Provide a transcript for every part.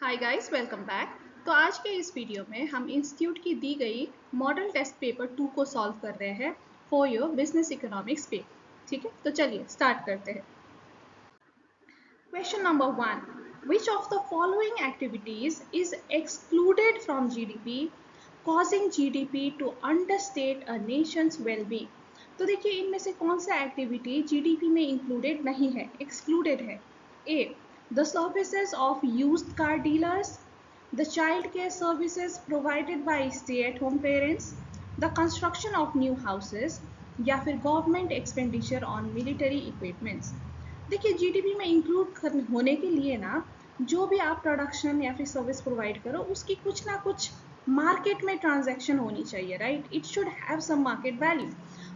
Hi guys, welcome back. तो आज के इस वीडियो में हम इंस्टीट्यूट की दी गई मॉडल टेस्ट पेपर 2 को सॉल्व कर रहे हैं फॉर योर बिजनेस इकोनॉमिक्स पे। ठीक है, तो चलिए स्टार्ट करते हैं। Question number 1, which of the following activities is excluded from GDP causing GDP to understate a nation's wellbeing. तो देखिए, इनमें से कौन सा एक्टिविटी जीडीपी में इंक्लूडेड नहीं है, एक्सक्लूडेड है। ए, the services of used car dealers, the child care services provided by stay-at-home parents, the construction of new houses, या फिर government expenditure on military equipments. देखिए, जीडीपी में इंक्लूड होने के लिए ना, जो भी आप प्रोडक्शन या फिर सर्विस प्रोवाइड करो उसकी कुछ ना कुछ मार्केट में ट्रांजैक्शन होनी चाहिए, right. It should have some market value.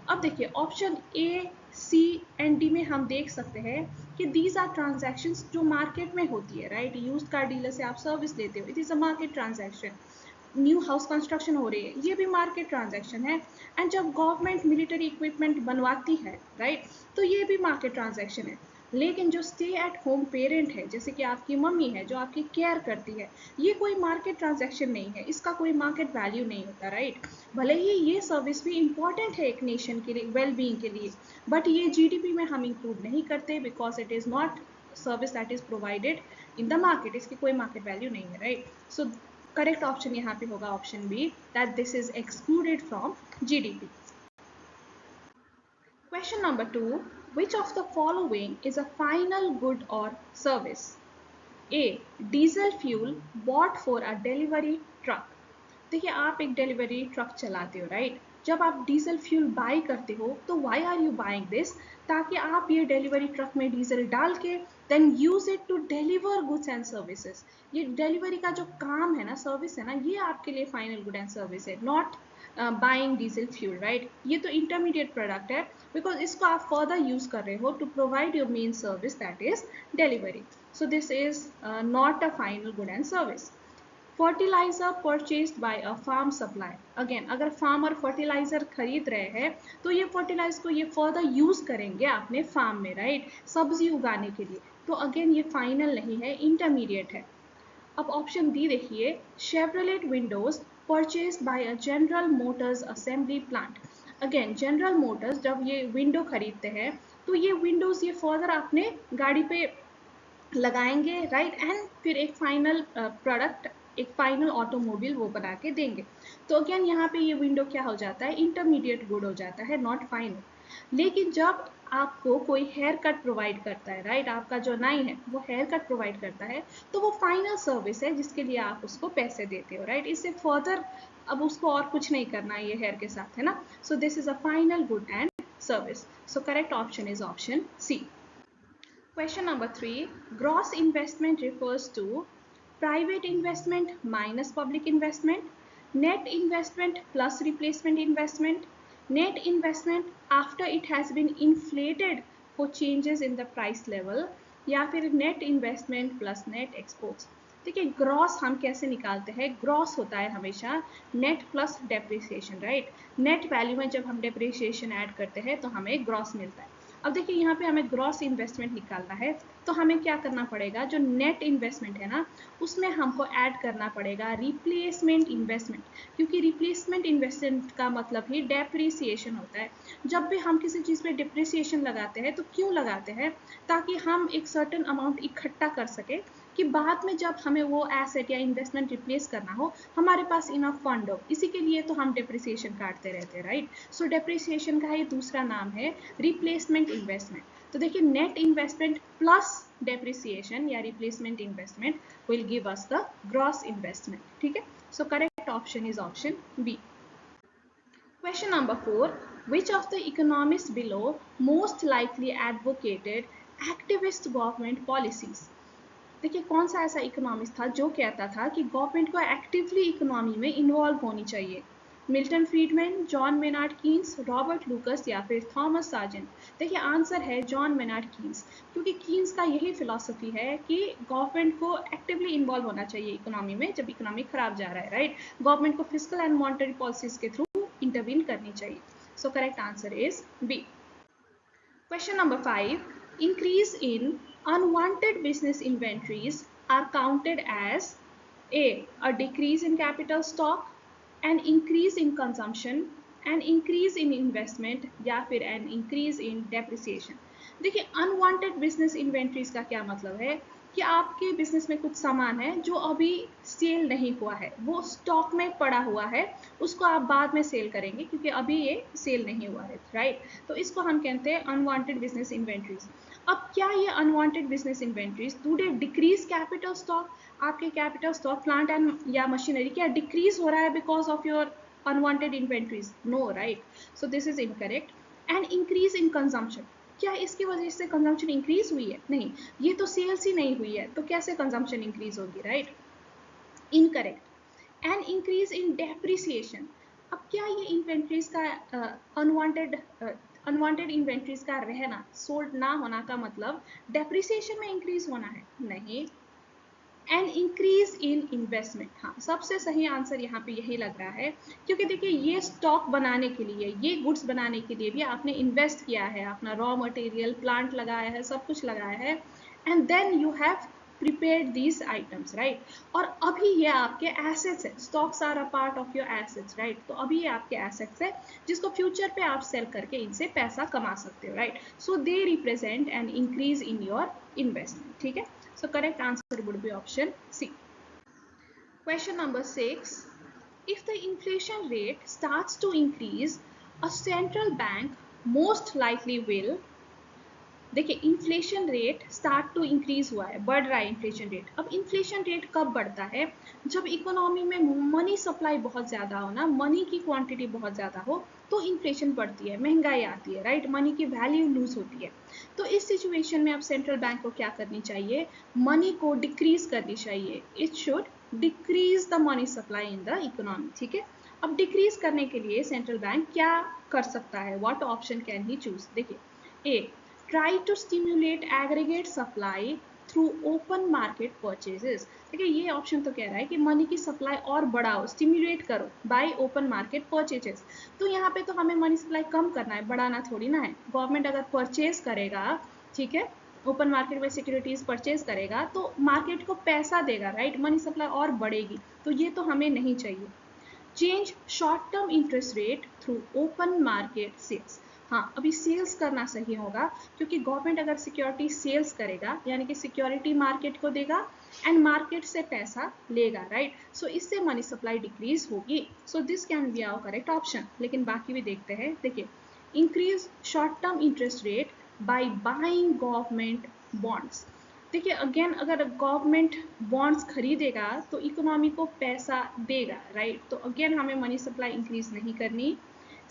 अब देखिए, option A, C and D में हम देख सकते हैं कि दीज आर ट्रांजैक्शंस जो मार्केट में होती है, राइट। यूज्ड कार डीलर से आप सर्विस लेते हो, it is a market transaction. New house construction हो रही है, ये भी मार्केट ट्रांजैक्शन है। एंड जब गवर्नमेंट मिलिट्री इक्विपमेंट बनवाती है, राइट, तो ये भी मार्केट ट्रांजैक्शन है। लेकिन जो स्टे एट होम पेरेंट है, जैसे कि आपकी मम्मी है जो आपकी केयर करती है, ये कोई मार्केट ट्रांजैक्शन नहीं है, इसका कोई मार्केट वैल्यू नहीं होता, राइट। भले ही ये सर्विस भी इंपॉर्टेंट है एक नेशन के लिए, वेल बीइंग के लिए, बट ये जीडीपी में हम इंक्लूड नहीं करते because it is not service that is provided in the market. इसकी कोई मार्केट वैल्यू नहीं है, राइट। सो करेक्ट ऑप्शन यहाँ पे होगा option B, that this is excluded from GDP. Question number 2, which of the following is a final good or service? A, diesel fuel bought for a delivery truck. देखिए, आप एक delivery truck चलाते हो, right. जब आप diesel fuel by करते हो तो why are you buying this, ताकि आप ये डिलीवरी ट्रक में डीजल डाल के then use it to deliver goods and services. ये डिलीवरी का जो काम है ना, सर्विस है ना, ये आपके लिए फाइनल गुड एंड सर्विस है, not buying diesel fuel, right. ये तो इंटरमीडिएट प्रोडक्ट है बिकॉज इसको आप फर्दर यूज कर रहे हो to provide your main service that is delivery. So this is not a final good and service. Fertilizer purchased by a farm supply, again अगर farmer fertilizer खरीद रहे हैं तो ये फर्टिलाइजर को ये फर्दर यूज करेंगे अपने फार्म में, राइट, सब्जी उगाने के लिए। तो अगेन ये फाइनल नहीं है, इंटरमीडिएट है। अब ऑप्शन डी देखिए, Chevrolet Windows purchased by a general Motors assembly plant. Again general Motors जब ये विंडो खरीदते हैं तो ये विंडोज ये फर्दर अपने गाड़ी पे लगाएंगे, राइट, एंड फिर एक फाइनल प्रोडक्ट, एक फाइनल ऑटोमोबाइल वो बना के देंगे। तो अगेन यहाँ पे ये विंडो क्या हो जाता है, इंटरमीडिएट गुड हो जाता है, नॉट फाइनल। लेकिन जब आपको कोई हेयर कट प्रोवाइड करता है, राइट, आपका जो नाई है वो हेयर कट प्रोवाइड करता है, तो वो फाइनल सर्विस है जिसके लिए आप उसको पैसे देते हो, राइट। इससे फर्दर अब उसको और कुछ नहीं करना है ये हेयर के साथ, है ना। So this is a final good and service. So correct option is option C. Question number 3, gross investment refers to private investment minus public investment, net investment plus replacement investment, net investment after it has been inflated for changes in the price level, या फिर net investment plus net exports। देखिए, gross हम कैसे निकालते हैं, gross होता है हमेशा net plus depreciation, right. Net value में जब हम डेप्रिसिएशन ऐड करते हैं तो हमें ग्रॉस मिलता है। अब देखिए, यहाँ पे हमें ग्रॉस इन्वेस्टमेंट निकालना है, तो हमें क्या करना पड़ेगा, जो नेट इन्वेस्टमेंट है ना उसमें हमको ऐड करना पड़ेगा रिप्लेसमेंट इन्वेस्टमेंट, क्योंकि रिप्लेसमेंट इन्वेस्टमेंट का मतलब ही डेप्रिसिएशन होता है। जब भी हम किसी चीज़ पे डिप्रिसिएशन लगाते हैं तो क्यों लगाते हैं, ताकि हम एक सर्टेन अमाउंट इकट्ठा कर सके कि बाद में जब हमें वो एसेट या इन्वेस्टमेंट रिप्लेस करना हो हमारे पास इनफ फंड हो, इसी के लिए तो हम डेप्रिसिएशन काटते रहते हैं, राइट। सो डेप्रिसिएशन का ही दूसरा नाम है रिप्लेसमेंट इन्वेस्टमेंट। तो देखिए, नेट इन्वेस्टमेंट प्लस डेप्रिसिएशन या replacement investment will give us the gross investment, ठीक है। So correct option is option B. Question number 4, which of the economists below most likely advocated activist government policies? देखिए, कौन सा ऐसा economist था जो कहता था कि गवर्नमेंट को एक्टिवली इकोनॉमी में इन्वॉल्व होनी चाहिए, Milton Friedman, John Maynard Keynes, Robert Lucas या फिर थॉमस सार्जेंट। देखिए, आंसर है जॉन मेनार्ड कीन्स, क्योंकि कीन्स का यही फिलॉसफी है कि गवर्नमेंट को एक्टिवली इन्वॉल्व होना चाहिए इकोनॉमी में जब इकोनॉमी खराब जा रहा है, राइट। गवर्नमेंट को फिजिकल एंड मॉनेटरी पॉलिसीज के थ्रू इंटरवीन करनी चाहिए। So correct answer is B. Question number 5, increase in unwanted business inventories are counted as a decrease in capital stock, an increase in consumption, an increase in investment या फिर an increase in depreciation. देखिए unwanted business inventories का क्या मतलब है कि आपके business में कुछ सामान है जो अभी सेल नहीं हुआ है, वो स्टॉक में पड़ा हुआ है, उसको आप बाद में सेल करेंगे क्योंकि अभी ये सेल नहीं हुआ है, राइट? तो इसको हम कहते हैं अनवांटेड बिजनेस इन्वेंट्रीज. अब क्या ये unwanted business inventories do they decrease capital stock? आपके कैपिटल स्टॉक प्लांट एंड या मशीनरी क्या डिक्रीज हो रहा है because of your unwanted inventories? No, right? So this is incorrect. And increase in consumption, क्या इसकी वजह से कंजम्पशन इंक्रीज हुई है? नहीं, ये तो सेल्स ही नहीं हुई है, तो कैसे कंजम्पशन इंक्रीज होगी, right? Incorrect. And increase in depreciation, अब क्या ये इन्वेंट्रीज का अनवांटेड इन्वेंट्रीज का रहना, सोल्ड ना होना का मतलब डेप्रिसिएशन में इंक्रीज होना है? नहीं. एंड इंक्रीज इन इन्वेस्टमेंट, हाँ सबसे सही आंसर यहाँ पे यही लग रहा है क्योंकि देखिए ये स्टॉक बनाने के लिए, ये गुड्स बनाने के लिए भी आपने इन्वेस्ट किया है, अपना रॉ मटेरियल, प्लांट लगाया है, सब कुछ लगाया है, and then you have prepared these items, right? और अभी ये आपके assets है, stocks are a part of your assets, right? तो अभी ये आपके assets है जिसको फ्यूचर पे आप सेल करके इनसे पैसा कमा सकते हो, right? So they represent an increase in your investment, ठीक है? So correct answer would be option C. Question number 6. If the inflation rate starts to increase, a central bank most likely will, देखिए inflation rate start to increase हुआ है, बढ़ रहा है inflation rate. अब inflation rate कब बढ़ता है? जब इकोनॉमी में मनी सप्लाई बहुत ज़्यादा हो ना, मनी की क्वांटिटी बहुत ज़्यादा हो, तो इन्फ्लेशन बढ़ती है, महंगाई आती है, राइट? मनी की वैल्यू लूज होती है. तो इस सिचुएशन में अब सेंट्रल बैंक को क्या करनी चाहिए? मनी को डिक्रीज करनी चाहिए. It should decrease the money supply in the economy, ठीक है? अब डिक्रीज करने के लिए सेंट्रल बैंक क्या कर सकता है? What option can he choose? देखिए, ए, try to stimulate aggregate supply through open market purchases. देखिए ये ऑप्शन तो कह रहा है कि मनी की सप्लाई और बढ़ाओ, स्टिम्युलेट करो बाय ओपन मार्केट परचेजेस. तो यहाँ पे तो हमें मनी सप्लाई कम करना है, बढ़ाना थोड़ी ना है. गवर्नमेंट अगर परचेज करेगा, ठीक है, ओपन मार्केट में सिक्योरिटीज परचेज करेगा तो मार्केट को पैसा देगा, राइट? मनी सप्लाई और बढ़ेगी, तो ये तो हमें नहीं चाहिए. Change short term interest rate through open market sales. हाँ, अभी सेल्स करना सही होगा क्योंकि गवर्नमेंट अगर सिक्योरिटी सेल्स करेगा यानी कि सिक्योरिटी मार्केट को देगा एंड मार्केट से पैसा लेगा, राइट? सो इससे मनी सप्लाई डिक्रीज होगी. So this can be our correct option. लेकिन बाकी भी देखते हैं. देखिए, increase short term interest rate by buying government bonds. देखिए अगेन, अगर गवर्नमेंट बॉन्ड्स खरीदेगा तो इकोनॉमी को पैसा देगा, राइट? तो अगेन हमें मनी सप्लाई इंक्रीज नहीं करनी.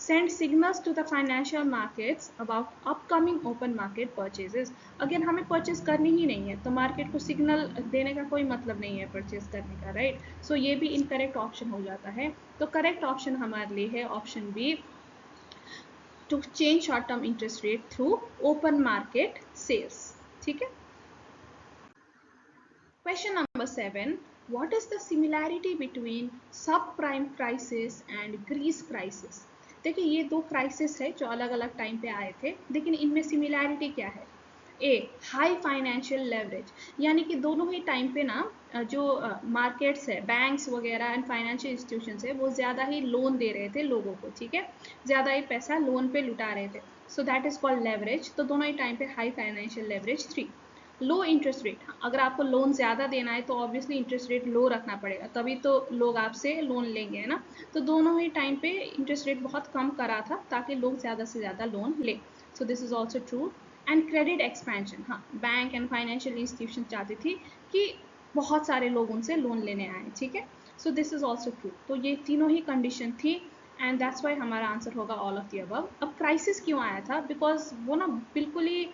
Send signals to the financial markets about upcoming open market purchases. अगर हमें परचेज करनी ही नहीं है तो मार्केट को सिग्नल देने का कोई मतलब नहीं है परचेज करने का, राइट? सो ये भी इनकरेक्ट ऑप्शन हो जाता है. तो करेक्ट ऑप्शन हमारे लिए है option B, to change short term interest rate through open market sales, ठीक है? Question number 7. What is the similarity between subprime crisis and Greece crisis? देखिए ये दो क्राइसिस है जो अलग अलग टाइम पे आए थे, लेकिन इनमें सिमिलैरिटी क्या है? ए, हाई फाइनेंशियल लेवरेज, यानी कि दोनों ही टाइम पे ना जो मार्केट्स है, बैंक्स वगैरह एंड फाइनेंशियल इंस्टीट्यूशंस है, वो ज़्यादा ही लोन दे रहे थे लोगों को, ठीक है? ज़्यादा ही पैसा लोन पे लुटा रहे थे. सो दैट इज कॉल्ड लेवरेज. तो दोनों ही टाइम पे हाई फाइनेंशियल लेवरेज. 3, लो इंटरेस्ट रेट. अगर आपको लोन ज़्यादा देना है तो ऑब्वियसली इंटरेस्ट रेट लो रखना पड़ेगा, तभी तो लोग आपसे लोन लेंगे, है ना? तो दोनों ही टाइम पे इंटरेस्ट रेट बहुत कम करा था ताकि लोग ज़्यादा से ज़्यादा लोन ले. सो this is also true. And credit expansion, हाँ बैंक एंड फाइनेंशियल इंस्टीट्यूशन चाहती थी कि बहुत सारे लोग उनसे लोन लेने आए, ठीक है? So this is also true. तो ये तीनों ही कंडीशन थी एंड दैट्स वाई हमारा आंसर होगा ऑल ऑफ द अबव. अब क्राइसिस क्यों आया था? बिकॉज वो ना बिल्कुल ही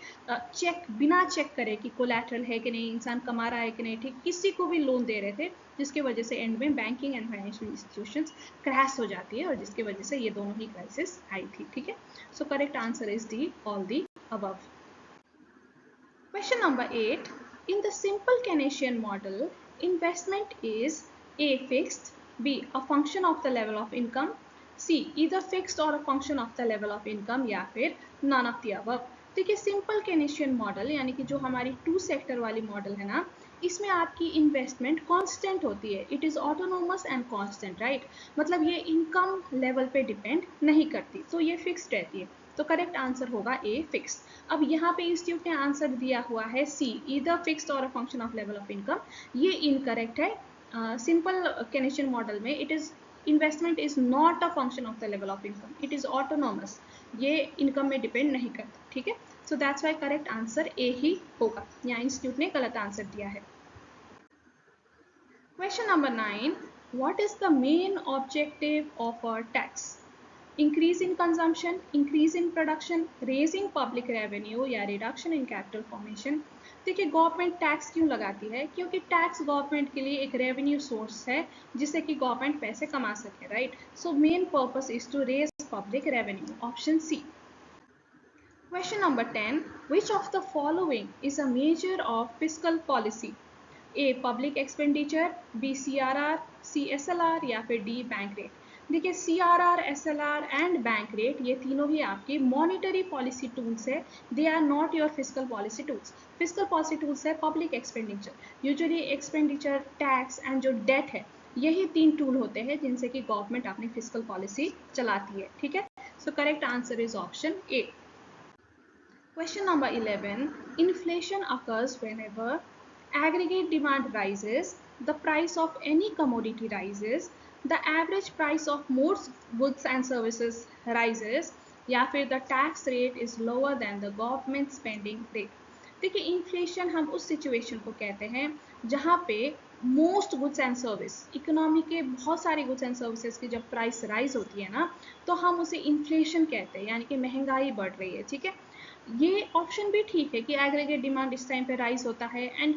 बिना चेक करे कि कोलैटरल है कि नहीं, इंसान कमा रहा है कि नहीं, ठीक, किसी को भी लोन दे रहे थे, जिसकी वजह से एंड में banking and financial institutions crash हो जाती है और जिसकी वजह से ये दोनों ही क्राइसिस आई थी, ठीक है? So correct answer is D, all the above. Question number 8. In the simple Keynesian model, investment is A, fixed, B, a function of the level of income, C, either fixed or a function of the level of income, या फिर none of the above. देखिए simple Keynesian model यानी कि जो हमारी to sector वाली model है ना, इसमें आपकी इन्वेस्टमेंट कांस्टेंट होती है, it is autonomous and constant, right. मतलब ये इनकम लेवल पे डिपेंड नहीं करती, तो ये फिक्स्ड रहती है। तो करेक्ट आंसर होगा ए, फिक्स। अब यहाँ पे इंस्टीट्यूट ने आंसर दिया हुआ है सी, ईदर फिक्स्ड और a function of level of income. ये इनकरेक्ट है। सिंपल केनेशियन मॉडल में it is investment is not a function of the level of income, it is autonomous, ये इनकम में डिपेंड नहीं करता, ठीक है। So that's why correct answer A ही होगा, यहाँ इंस्टीट्यूट ने गलत आंसर दिया है। Question number 9. What is the main objective of a tax? Increase in consumption, increase in production, raising public revenue या reduction in capital formation? देखिए government tax क्यों लगाती है? क्योंकि टैक्स गवर्नमेंट के लिए एक रेवेन्यू सोर्स है जिससे कि गवर्नमेंट पैसे कमा सके, right. So main purpose is to raise public revenue, option C. Question number 10. Which of the following is a measure of fiscal policy? A public expenditure, B CRR, C SLR या फिर D bank rate? देखिए CRR, SLR and bank rate ये तीनों ही आपकी monetary policy tools है, they are not your physical policy tools. Physical policy tools है public expenditure, usually expenditure, tax and जो डेट है, यही तीन टूल होते हैं जिनसे कि गवर्नमेंट अपनी फिजिकल पॉलिसी चलाती है, ठीक है। So correct answer is option A. Question number 11. Inflation occurs whenever aggregate demand rises, the price of any commodity rises, the average price of most goods and services rises, या फिर the tax rate is lower than the government spending rate. देखिए inflation हम उस situation को कहते हैं जहाँ पे most goods and service, economy के बहुत सारे गुड्स एंड सर्विसेज की जब प्राइस राइज होती है ना, तो हम उसे इन्फ्लेशन कहते हैं, यानी कि महंगाई बढ़ रही है, ठीक है। ये ऑप्शन भी ठीक है कि एग्रीगेट डिमांड इस टाइम पे राइज होता है एंड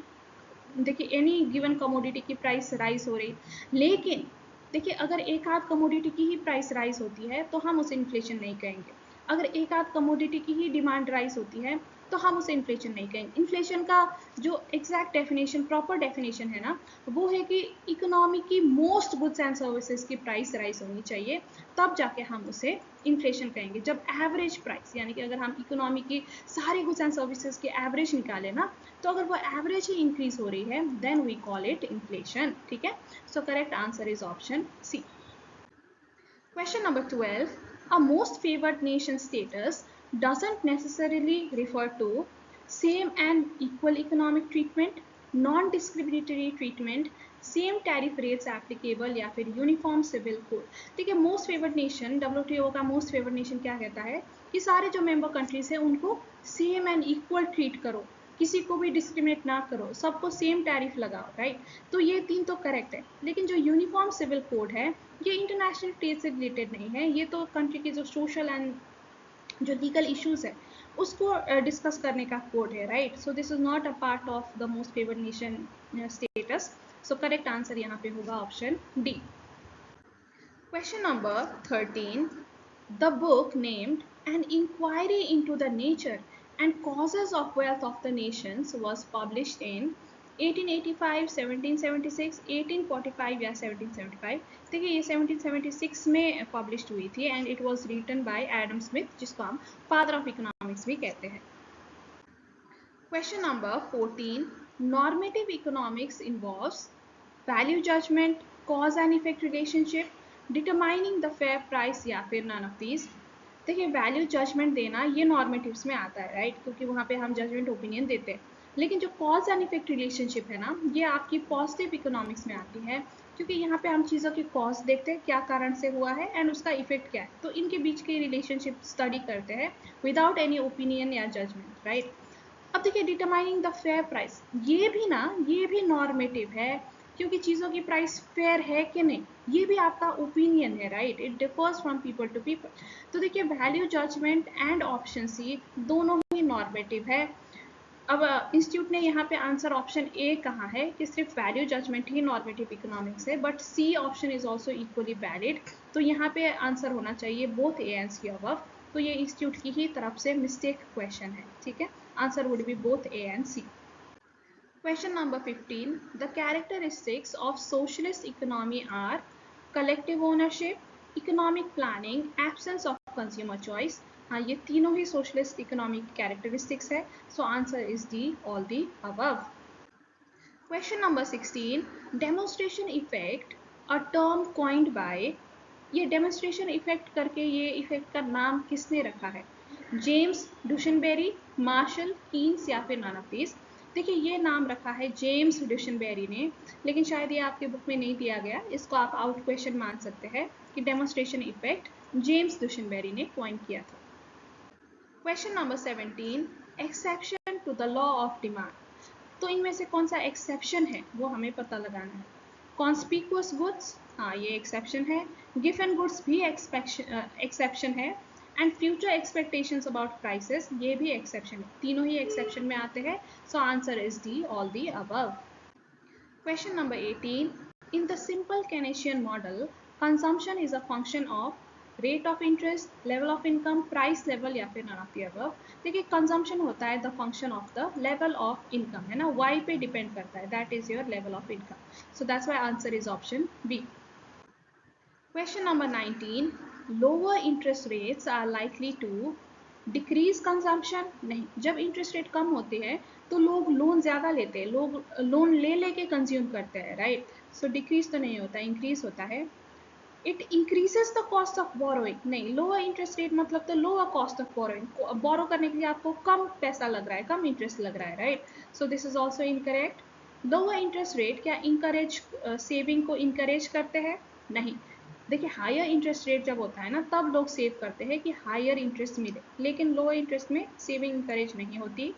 देखिए एनी गिवन कमोडिटी की प्राइस राइज हो रही, लेकिन देखिए अगर एक आध कमोडिटी की ही प्राइस राइज होती है तो हम उसे इन्फ्लेशन नहीं कहेंगे। अगर एक आध कमोडिटी की ही डिमांड राइज होती है तो हम उसे इन्फ्लेशन नहीं कहेंगे। इन्फ्लेशन का जो एग्जैक्ट डेफिनेशन, प्रॉपर डेफिनेशन है ना, वो है कि इकोनॉमी की मोस्ट गुड्स एंड सर्विसेज की प्राइस राइज होनी चाहिए, तब जाके हम उसे इन्फ्लेशन कहेंगे। जब एवरेज प्राइस, यानी कि अगर हम इकोनॉमी की सारी गुड्स एंड सर्विसेज की एवरेज निकालें ना, तो अगर वो एवरेज ही इंक्रीज हो रही है then we call it inflation, ठीक है। So correct answer is option C. Question number 12. A most favored nation status doesn't necessarily refer to same and equal economic treatment, non-discriminatory treatment, same tariff rates applicable या फिर uniform civil code. ठीक है, most favoured nation, WTO का most favoured nation क्या कहता है कि सारे जो मेंबर कंट्रीज है उनको सेम एंड इक्वल ट्रीट करो, किसी को भी डिस्क्रिमिनेट ना करो, सबको सेम टैरिफ लगाओ, राइट। तो ये तीन तो करेक्ट है, लेकिन जो यूनिफॉर्म सिविल कोड है ये इंटरनेशनल ट्रेड से रिलेटेड नहीं है, ये तो कंट्री के जो सोशल एंड जो लीगल इश्यूज है उसको डिस्कस करने का कोड है, right. So this is not a part of the most favoured nation status. So correct answer यहाँ पे होगा option D. Question number 13. The book named An Inquiry into the Nature and Causes of Wealth of the Nations was published in 1885, 1776, 1845 या 1775? देखिए ये 1776 में publish हुई थी and it was written by Adam Smith, जिसको हम फादर ऑफ इकोनॉमिक्स भी कहते हैं। Question number 14. Normative economics involves value judgment, cause and effect relationship, determining the fair price या फिर none of these? देखिए वैल्यू जजमेंट देना ये नॉर्मेटिव्स में आता है, राइट, क्योंकि वहाँ पे हम जजमेंट ओपिनियन देते हैं। लेकिन जो कॉज एंड इफेक्ट रिलेशनशिप है ना, ये आपकी पॉजिटिव इकोनॉमिक्स में आती है, क्योंकि यहाँ पे हम चीज़ों की कॉज देखते हैं क्या कारण से हुआ है एंड उसका इफेक्ट क्या है, तो इनके बीच की रिलेशनशिप स्टडी करते हैं विदाउट एनी ओपिनियन या जजमेंट, राइट। अब देखिए डिटरमाइनिंग द फेयर प्राइस, ये भी ना, ये भी नॉर्मेटिव है, क्योंकि चीज़ों की प्राइस फेयर है कि नहीं ये भी आपका ओपिनियन है, right, it differs from people to people. तो देखिए value judgement and option C दोनों ही नॉर्मेटिव है। अब इंस्टीट्यूट ने यहाँ पे आंसर ऑप्शन ए कहा है कि सिर्फ वैल्यू जजमेंट ही नॉर्मेटिव इकोनॉमिक्स है, but C option is also equally valid, तो यहाँ पे आंसर होना चाहिए both A and C above. तो ये इंस्टीट्यूट की ही तरफ से मिस्टेक क्वेश्चन है, ठीक है। Answer would be both A and C. Question number 15. The characteristics of socialist economy are collective ownership, economic planning, absence of consumer choice. हाँ, ये तीनों ही socialist economic characteristics है, so answer is D, all the above. Question number 16, demonstration effect a term coined by, ये demonstration effect करके ये effect का नाम किसने रखा है? जेम्स ड्यूशनबेरी, मार्शल, कीन्स या फिर नन ऑफ दीस? देखिए ये नाम रखा है जेम्स ड्यूशनबेरी ने, लेकिन शायद ये आपके बुक में नहीं दिया गया, इसको आप आउट क्वेश्चन मान सकते हैं कि डेमोन्स्ट्रेशन इफेक्ट जेम्स ड्यूशनबेरी ने कॉइन किया था। Question number 17, exception to the law of demand, तो इनमें से कौन सा एक्सेप्शन है वो हमें पता लगाना है। कॉन्स्पिक्यूअस गुड्स, हाँ ये एक्सेप्शन है। गिवन गुड्स भी एक्सेप्शन है। And future expectations about prices, ये भी एक्सेप्शन है, तीनों ही एक्सेप्शन में आते हैं। So answer is D, all the above. Question number 18. In the simple Keynesian model, consumption is a function of rate of interest, level of income, price level या फिर none of the above. देखिए consumption होता है the function of the level of income, है ना, y पे depend करता है, that is your level of income. So that's why answer is option B. Question number 19. Lower interest rates are likely to decrease consumption, नहीं, जब interest rate कम होते हैं तो लोग लोन ज्यादा लेते हैं, लोग लोन ले लेके कंज्यूम करते हैं, राइट? सो डिक्रीज तो नहीं होता, इंक्रीज होता है। It increases the cost of borrowing, नहीं, लोअर इंटरेस्ट रेट मतलब तो लोअर कॉस्ट ऑफ बोरोइंग, बोरो करने के लिए आपको कम पैसा लग रहा है, कम इंटरेस्ट लग रहा है, right? So this is also incorrect. Lower interest rate क्या इंकरेज सेविंग को इंकरेज करते हैं? नहीं। देखिए हायर इंटरेस्ट रेट जब होता है ना तब लोग सेव करते हैं कि हायर इंटरेस्ट मिले, लेकिन लोअर इंटरेस्ट में सेविंग इंकरेज नहीं होती।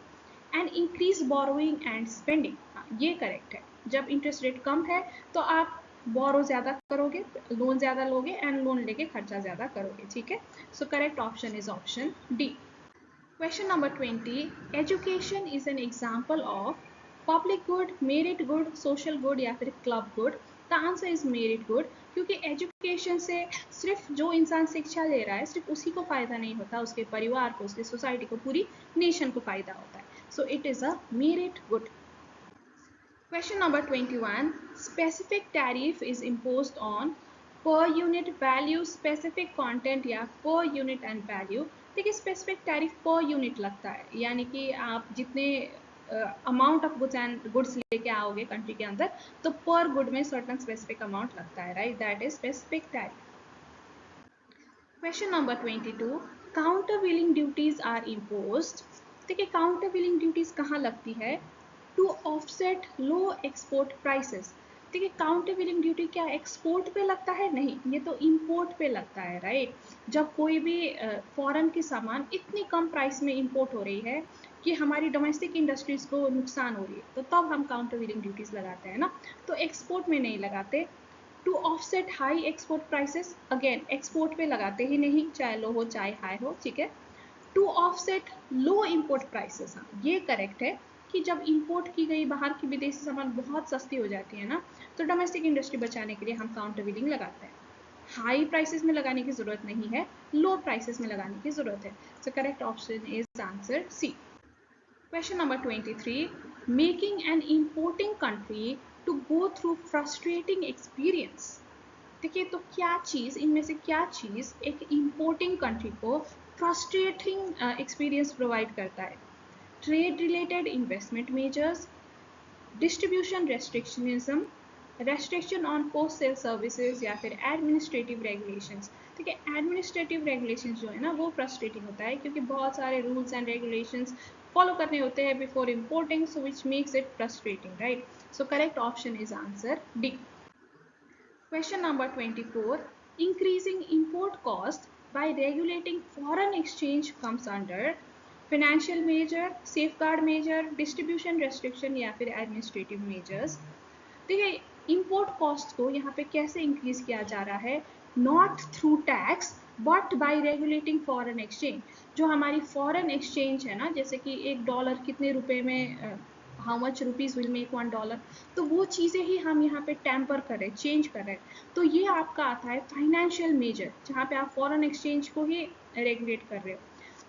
And increase borrowing and spending, हाँ ये करेक्ट है। जब इंटरेस्ट रेट कम है तो आप बोरो ज्यादा करोगे, लोन ज्यादा लोगे एंड लोन लेके खर्चा ज्यादा करोगे, ठीक है? So correct option is option D. Question number 20, education is an example of public good, merit good, social good या फिर club good? The answer is merit good, क्योंकि एजुकेशन से सिर्फ जो इंसान शिक्षा ले रहा है सिर्फ उसी को फायदा नहीं होता, उसके परिवार को, उसकी सोसाइटी को, पूरी नेशन को फायदा होता है। So it is a merit good. Question number 21. Specific tariff is imposed on per unit value, specific content या per unit and value. देखिए specific tariff per unit लगता है, यानी कि आप जितने amount of goods and goods लेके आओगे कंट्री के अंदर तो पर गुड में सर्टन स्पेसिफिक अमाउंट लगता है, right? That is specific tariff. Question number 22. Countervailing duties are imposed, देखिए काउंटर व्हीलिंग ड्यूटीज कहाँ लगती है? To offset low export prices. देखिए काउंटर व्हीलिंग ड्यूटी क्या एक्सपोर्ट पे लगता है? नहीं, ये तो इंपोर्ट पे लगता है, राइट? जब कोई भी फॉरेन की सामान इतनी कम प्राइस में इंपोर्ट हो रही है कि हमारी डोमेस्टिक इंडस्ट्रीज को नुकसान हो रही है तो तब हम काउंटर व्हीलिंग ड्यूटीज लगाते हैं ना, तो एक्सपोर्ट में नहीं लगाते। To offset high export prices, again export पे लगाते ही नहीं, चाहे लो हो चाहे हाई हो, ठीक है? To offset low import prices, हाँ ये करेक्ट है कि जब इंपोर्ट की गई बाहर की विदेशी सामान बहुत सस्ती हो जाती है ना तो डोमेस्टिक इंडस्ट्री बचाने के लिए हम काउंटर व्हीलिंग लगाते हैं। हाई प्राइसेस में लगाने की जरूरत नहीं है, लो प्राइसेस में लगाने की जरूरत है। So correct option is answer C. Question number 23. Making an importing country to go through frustrating experience. देखिए तो क्या चीज़, इनमें से क्या चीज़ एक इंपोर्टिंग कंट्री को फ्रस्ट्रेटिंग एक्सपीरियंस प्रोवाइड करता है? Trade related investment measures, distribution restrictionism, restriction on post sale services या फिर एडमिनिस्ट्रेटिव रेगुलेशंस? ठीक है, एडमिनिस्ट्रेटिव रेगुलेशंस जो है ना वो फ्रस्ट्रेटिंग होता है क्योंकि बहुत सारे रूल्स एंड रेगुलेशंस फॉलो करने होते हैं before importing, so which makes it frustrating, right? So correct option is answer D. Question number 24. Increasing import cost by regulating foreign exchange comes under financial measure, safeguard measure, distribution restriction या फिर administrative measures? देखिए import cost को यहाँ पे कैसे increase किया जा रहा है? Not through tax but by regulating foreign exchange. जो हमारी फॉरेन एक्सचेंज है ना, जैसे कि एक डॉलर कितने रुपए में, how much rupees will make $1, तो वो चीज़ें ही हम यहाँ पे टेम्पर कर रहे हैं, चेंज कर रहे हैं, तो ये आपका आता है फाइनेंशियल मेजर जहाँ पे आप फॉरेन एक्सचेंज को ही रेगुलेट कर रहे हो।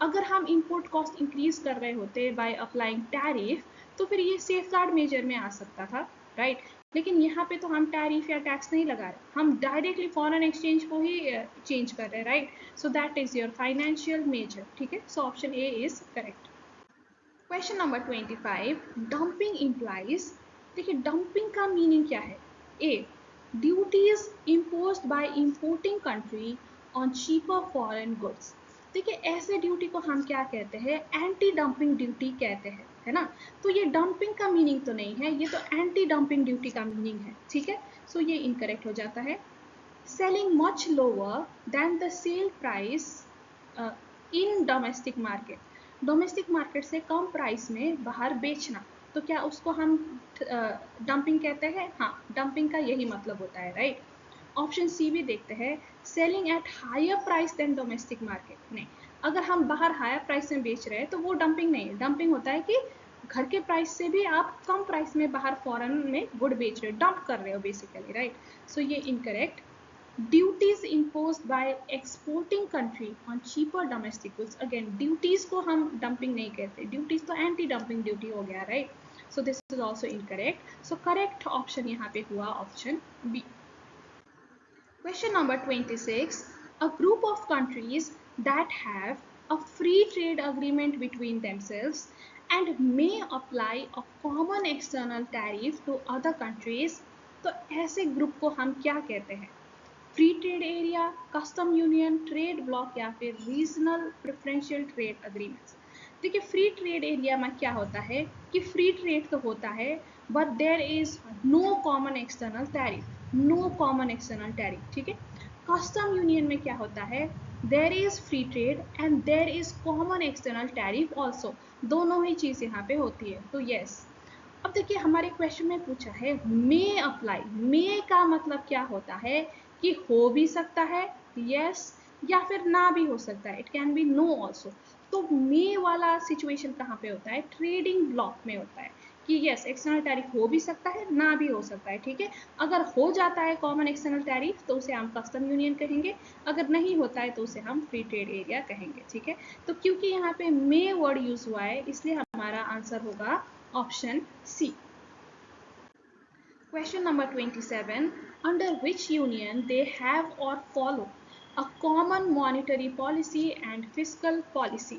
अगर हम इंपोर्ट कॉस्ट इंक्रीज कर रहे होते बाय अप्लाइंग टैरिफ तो फिर ये सेफ गार्ड मेजर में आ सकता था, राइट? लेकिन यहाँ पे तो हम टैरिफ या टैक्स नहीं लगा रहे, हम डायरेक्टली फॉरेन एक्सचेंज को ही चेंज कर रहे हैं, right? So that is your financial measure, ठीक है? So option A is correct. Question number 25. Dumping implies देखिए डंपिंग का मीनिंग क्या है? A, duties imposed by importing country on cheaper foreign goods. देखिए ऐसे ड्यूटी को हम क्या कहते हैं? एंटी डंपिंग ड्यूटी कहते हैं, है ना? तो ये डंपिंग का मीनिंग तो नहीं है, ये तो एंटी डंपिंग ड्यूटी का मीनिंग है, ठीक है? सो ये इनकरेक्ट हो जाता है। Selling much lower than the sale price in domestic market, domestic market से कम प्राइस में बाहर बेचना, तो क्या उसको हम डंपिंग कहते हैं? हाँ, डंपिंग का यही मतलब होता है, राइट? ऑप्शन सी भी देखते हैं, selling at higher price than domestic market. नहीं, अगर हम बाहर हायर प्राइस में बेच रहे हैं तो वो डंपिंग नहीं है। डंपिंग होता है कि घर के प्राइस से भी आप कम प्राइस में बाहर फॉरेन में गुड बेच रहे हो, डंप कर रहे हो बेसिकली, राइट? सो ये incorrect. Duties imposed by exporting country on cheaper domestic goods, again duties को हम डंपिंग नहीं कहते, ड्यूटीज तो एंटी डंपिंग ड्यूटी हो गया, right? So this is also incorrect. So correct option यहाँ पे हुआ option B. Question number 26. A group of countries that have a free trade agreement between themselves and may apply a common external tariff to other countries. तो ऐसे group को हम क्या कहते हैं? Free trade area, custom union, trade block या फिर regional preferential trade agreements. देखिए फ्री ट्रेड एरिया में क्या होता है कि फ्री ट्रेड तो होता है but there is no common external tariff, no common external tariff, ठीक है? कस्टम यूनियन में क्या होता है? There is free trade and there is common external tariff also, दोनों ही चीज यहाँ पे होती है। तो यस, अब देखिए हमारे क्वेश्चन में पूछा है मे अप्लाई, मे का मतलब क्या होता है कि हो भी सकता है, यस, या फिर ना भी हो सकता है, it can be no also. तो मे वाला सिचुएशन कहाँ पे होता है? ट्रेडिंग ब्लॉक में होता है कि यस एक्सटर्नल टैरिफ हो भी सकता है, ना भी हो सकता है, ठीक है? अगर हो जाता है कॉमन एक्सटर्नल टैरिफ तो उसे हम कस्टम यूनियन कहेंगे, अगर नहीं होता है तो उसे हम फ्री ट्रेड एरिया कहेंगे, ठीक है? तो क्योंकि यहाँ पे मे वर्ड यूज हुआ है इसलिए हमारा आंसर होगा option C. Question number 27. Under which union they have or follow a common monetary policy and fiscal policy?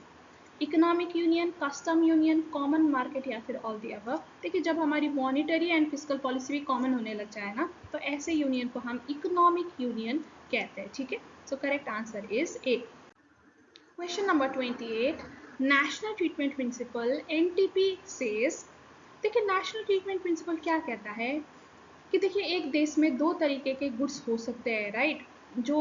Economic union, custom union, common market या फिर ऑल दी अबव। देखिए जब हमारी मॉनिटरी एंड फिजिकल पॉलिसी भी common होने लग जाए ना तो ऐसे यूनियन को हम इकोनॉमिक यूनियन कहते हैं, ठीक है? So correct answer is A. Question number 28. National treatment principle NTP says, देखिए नेशनल ट्रीटमेंट प्रिंसिपल क्या कहता है कि देखिए एक देश में दो तरीके के गुड्स हो सकते हैं, राइट? जो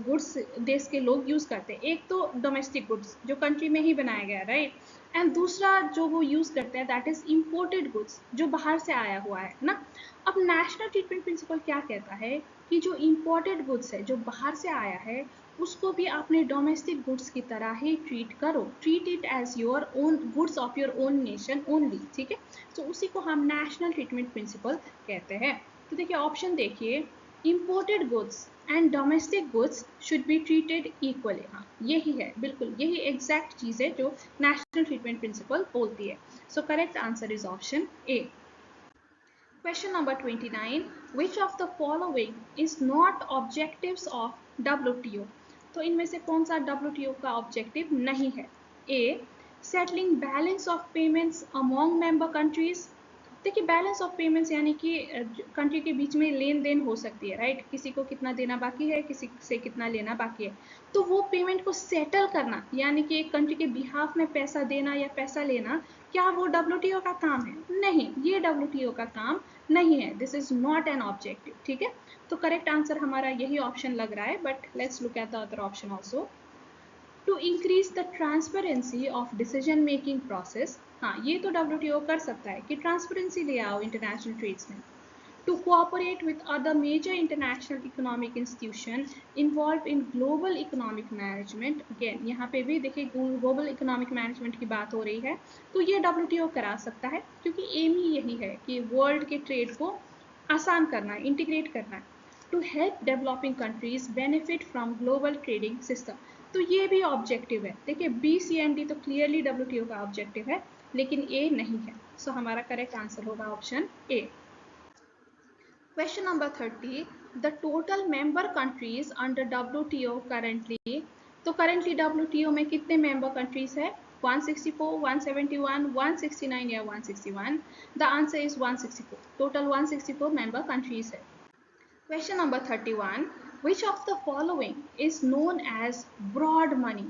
गुड्स देश के लोग यूज करते हैं, एक तो डोमेस्टिक गुड्स जो कंट्री में ही बनाया गया, राइट? एंड दूसरा जो वो यूज करते हैं दैट इज इम्पोर्टेड गुड्स जो बाहर से आया हुआ है ना? अब नेशनल ट्रीटमेंट प्रिंसिपल क्या कहता है कि जो इम्पोर्टेड गुड्स है जो बाहर से आया है उसको भी अपने डोमेस्टिक गुड्स की तरह ही ट्रीट करो, treat it as your own goods of your own nation only, ठीक है? तो उसी को हम नेशनल ट्रीटमेंट प्रिंसिपल कहते हैं। तो देखिए ऑप्शन देखिए, imported goods and domestic goods should be treated equally. हाँ यही है, बिल्कुल यही एग्जैक्ट चीज है जो नेशनल ट्रीटमेंट प्रिंसिपल बोलती है। So correct answer is option A. Question number 29. Which of the following is not objectives of WTO? तो इनमें से कौन सा WTO का ऑब्जेक्टिव नहीं है? A. Settling balance of payments among member countries. देखिए बैलेंस ऑफ पेमेंट्स यानी कि कंट्री के बीच में लेन देन हो सकती है, राइट? किसी को कितना देना बाकी है, किसी से कितना लेना बाकी है, तो वो पेमेंट को सेटल करना यानी कि एक कंट्री के बिहाफ में पैसा देना या पैसा लेना, क्या वो WTO का काम है? नहीं, ये WTO का काम नहीं है। This is not an objective, ठीक है? तो करेक्ट आंसर हमारा यही ऑप्शन लग रहा है, but let's look at the other option also. To increase the transparency of decision making process, हाँ ये तो WTO कर सकता है कि ट्रांसपेरेंसी ले आओ इंटरनेशनल ट्रेड्स में। To cooperate with other major international economic institution involve in global economic management, again यहाँ पे भी देखिए ग्लोबल इकोनॉमिक मैनेजमेंट की बात हो रही है, तो ये WTO करा सकता है क्योंकि एम ही यही है कि वर्ल्ड के ट्रेड को आसान करना है, इंटीग्रेट करना है। To help developing countries benefit from global trading system, तो ये भी ऑब्जेक्टिव है। देखिए BCND तो क्लियरली WTO का ऑब्जेक्टिव है लेकिन ए नहीं है। सो हमारा करेक्ट आंसर होगा option A. Question number 30. The total member countries under WTO currently, तो करेंटली WTO में कितने मेंबर कंट्रीज है? 164, 171, 169 या 161? The answer is 164. Total 164 member countries है. Question number 31. Which of the following is known as broad money?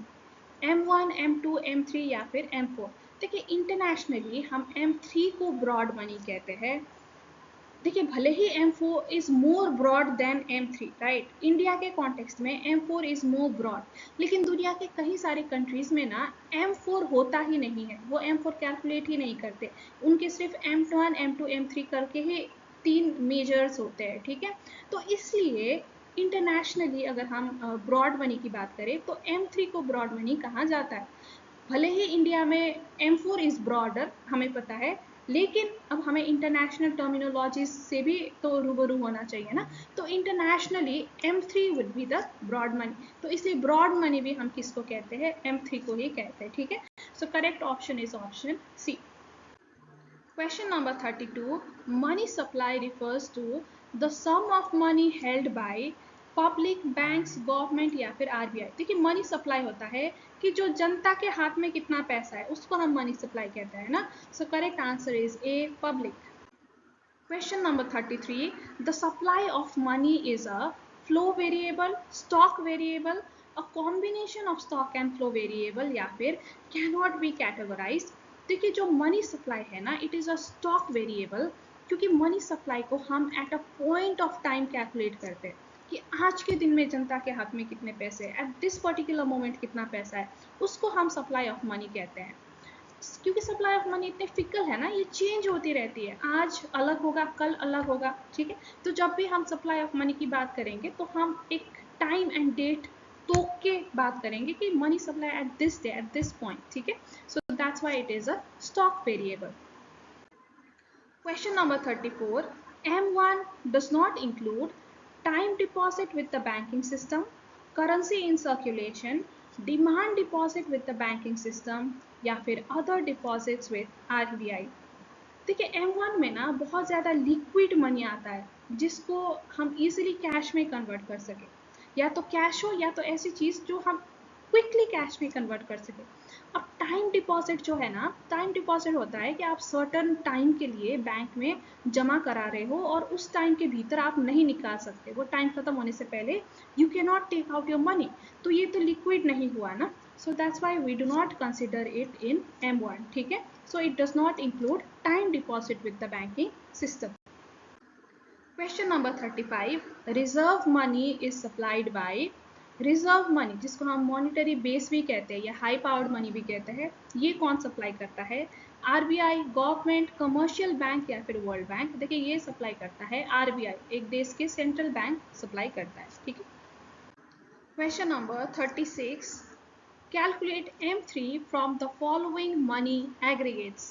M1, M2, M3 या फिर M4? देखिए internationally हम M3 को ब्रॉड मनी कहते हैं. देखिए भले ही M4 is more broad than M3, right. India के कॉन्टेक्स्ट में M4 इज मोर ब्रॉड, लेकिन दुनिया के कई सारे कंट्रीज में ना M4 होता ही नहीं है. वो M4 कैलकुलेट ही नहीं करते. उनके सिर्फ M1, M2, M3 करके ही 3 मेजर्स होते हैं. ठीक है, तो इसलिए इंटरनेशनली अगर हम ब्रॉड मनी की बात करें तो M3 को ब्रॉड मनी कहा जाता है. भले ही इंडिया में M4 इज ब्रॉडर, हमें पता है, लेकिन अब हमें इंटरनेशनल टर्मिनोलॉजी से भी तो रूबरू होना चाहिए ना. तो internationally M3 would be the broad money. तो इसलिए ब्रॉड मनी भी हम किसको कहते हैं? M3 को ही कहते हैं. ठीक है, so correct option is option C. Question number 32. Money supply refers to the sum of money held by public, banks, government या फिर आरबीआई. देखिए मनी सप्लाई होता है कि जो जनता के हाथ में कितना पैसा है उसको हम मनी सप्लाई कहते हैं ना. सो correct answer is A, public. Question number 33. The supply of money is a flow variable, stock variable, a combination of stock and flow variable या फिर कैनॉट बी कैटेगराइज्ड. देखिए जो मनी सप्लाई है ना, it is a stock variable, क्योंकि money supply को हम at a point of time calculate करते हैं कि आज के दिन में जनता के हाथ में कितने पैसे हैं, एट दिस पर्टिकुलर मोमेंट कितना पैसा है, उसको हम सप्लाई ऑफ मनी कहते हैं. क्योंकि सप्लाई ऑफ मनी इतने फिकल है ना, ये चेंज होती रहती है, आज अलग होगा, कल अलग होगा. ठीक है, तो जब भी हम सप्लाई ऑफ मनी की बात करेंगे तो हम एक टाइम एंड डेट तो के बात करेंगे कि money supply at this day, at this point. ठीक है, so that's why it is a stock variable. Question number 34. M1 does not include time deposit with the banking system, currency in circulation, demand deposit with the banking system या फिर other deposits with RBI. देखिए M1 में ना बहुत ज़्यादा liquid money आता है जिसको हम इजीली कैश में कन्वर्ट कर सके, या तो कैश हो या तो ऐसी चीज़ जो हम क्विकली कैश में कन्वर्ट कर सके. अब टाइम डिपॉजिट जो है ना, टाइम डिपॉजिट होता है कि आप सर्टन टाइम के लिए बैंक में जमा करा रहे हो और उस टाइम के भीतर आप नहीं निकाल सकते, वो टाइम खत्म होने से पहले you can not take out your money. तो ये तो लिक्विड नहीं हुआ ना, so that's why we do not consider it in M1. ठीक है, so it does not include time deposit with the banking system. Question number 35. Reserve money is supplied by. Reserve money जिसको हम monetary base भी कहते हैं या high powered money भी कहते हैं, ये कौन सप्लाई करता है? आरबीआई, गवर्नमेंट, कमर्शियल बैंक या फिर वर्ल्ड बैंक. देखिए ये सप्लाई करता है आरबीआई, एक देश के सेंट्रल बैंक सप्लाई करता है. ठीक है. Question number 36. Calculate M3 from the following money aggregates.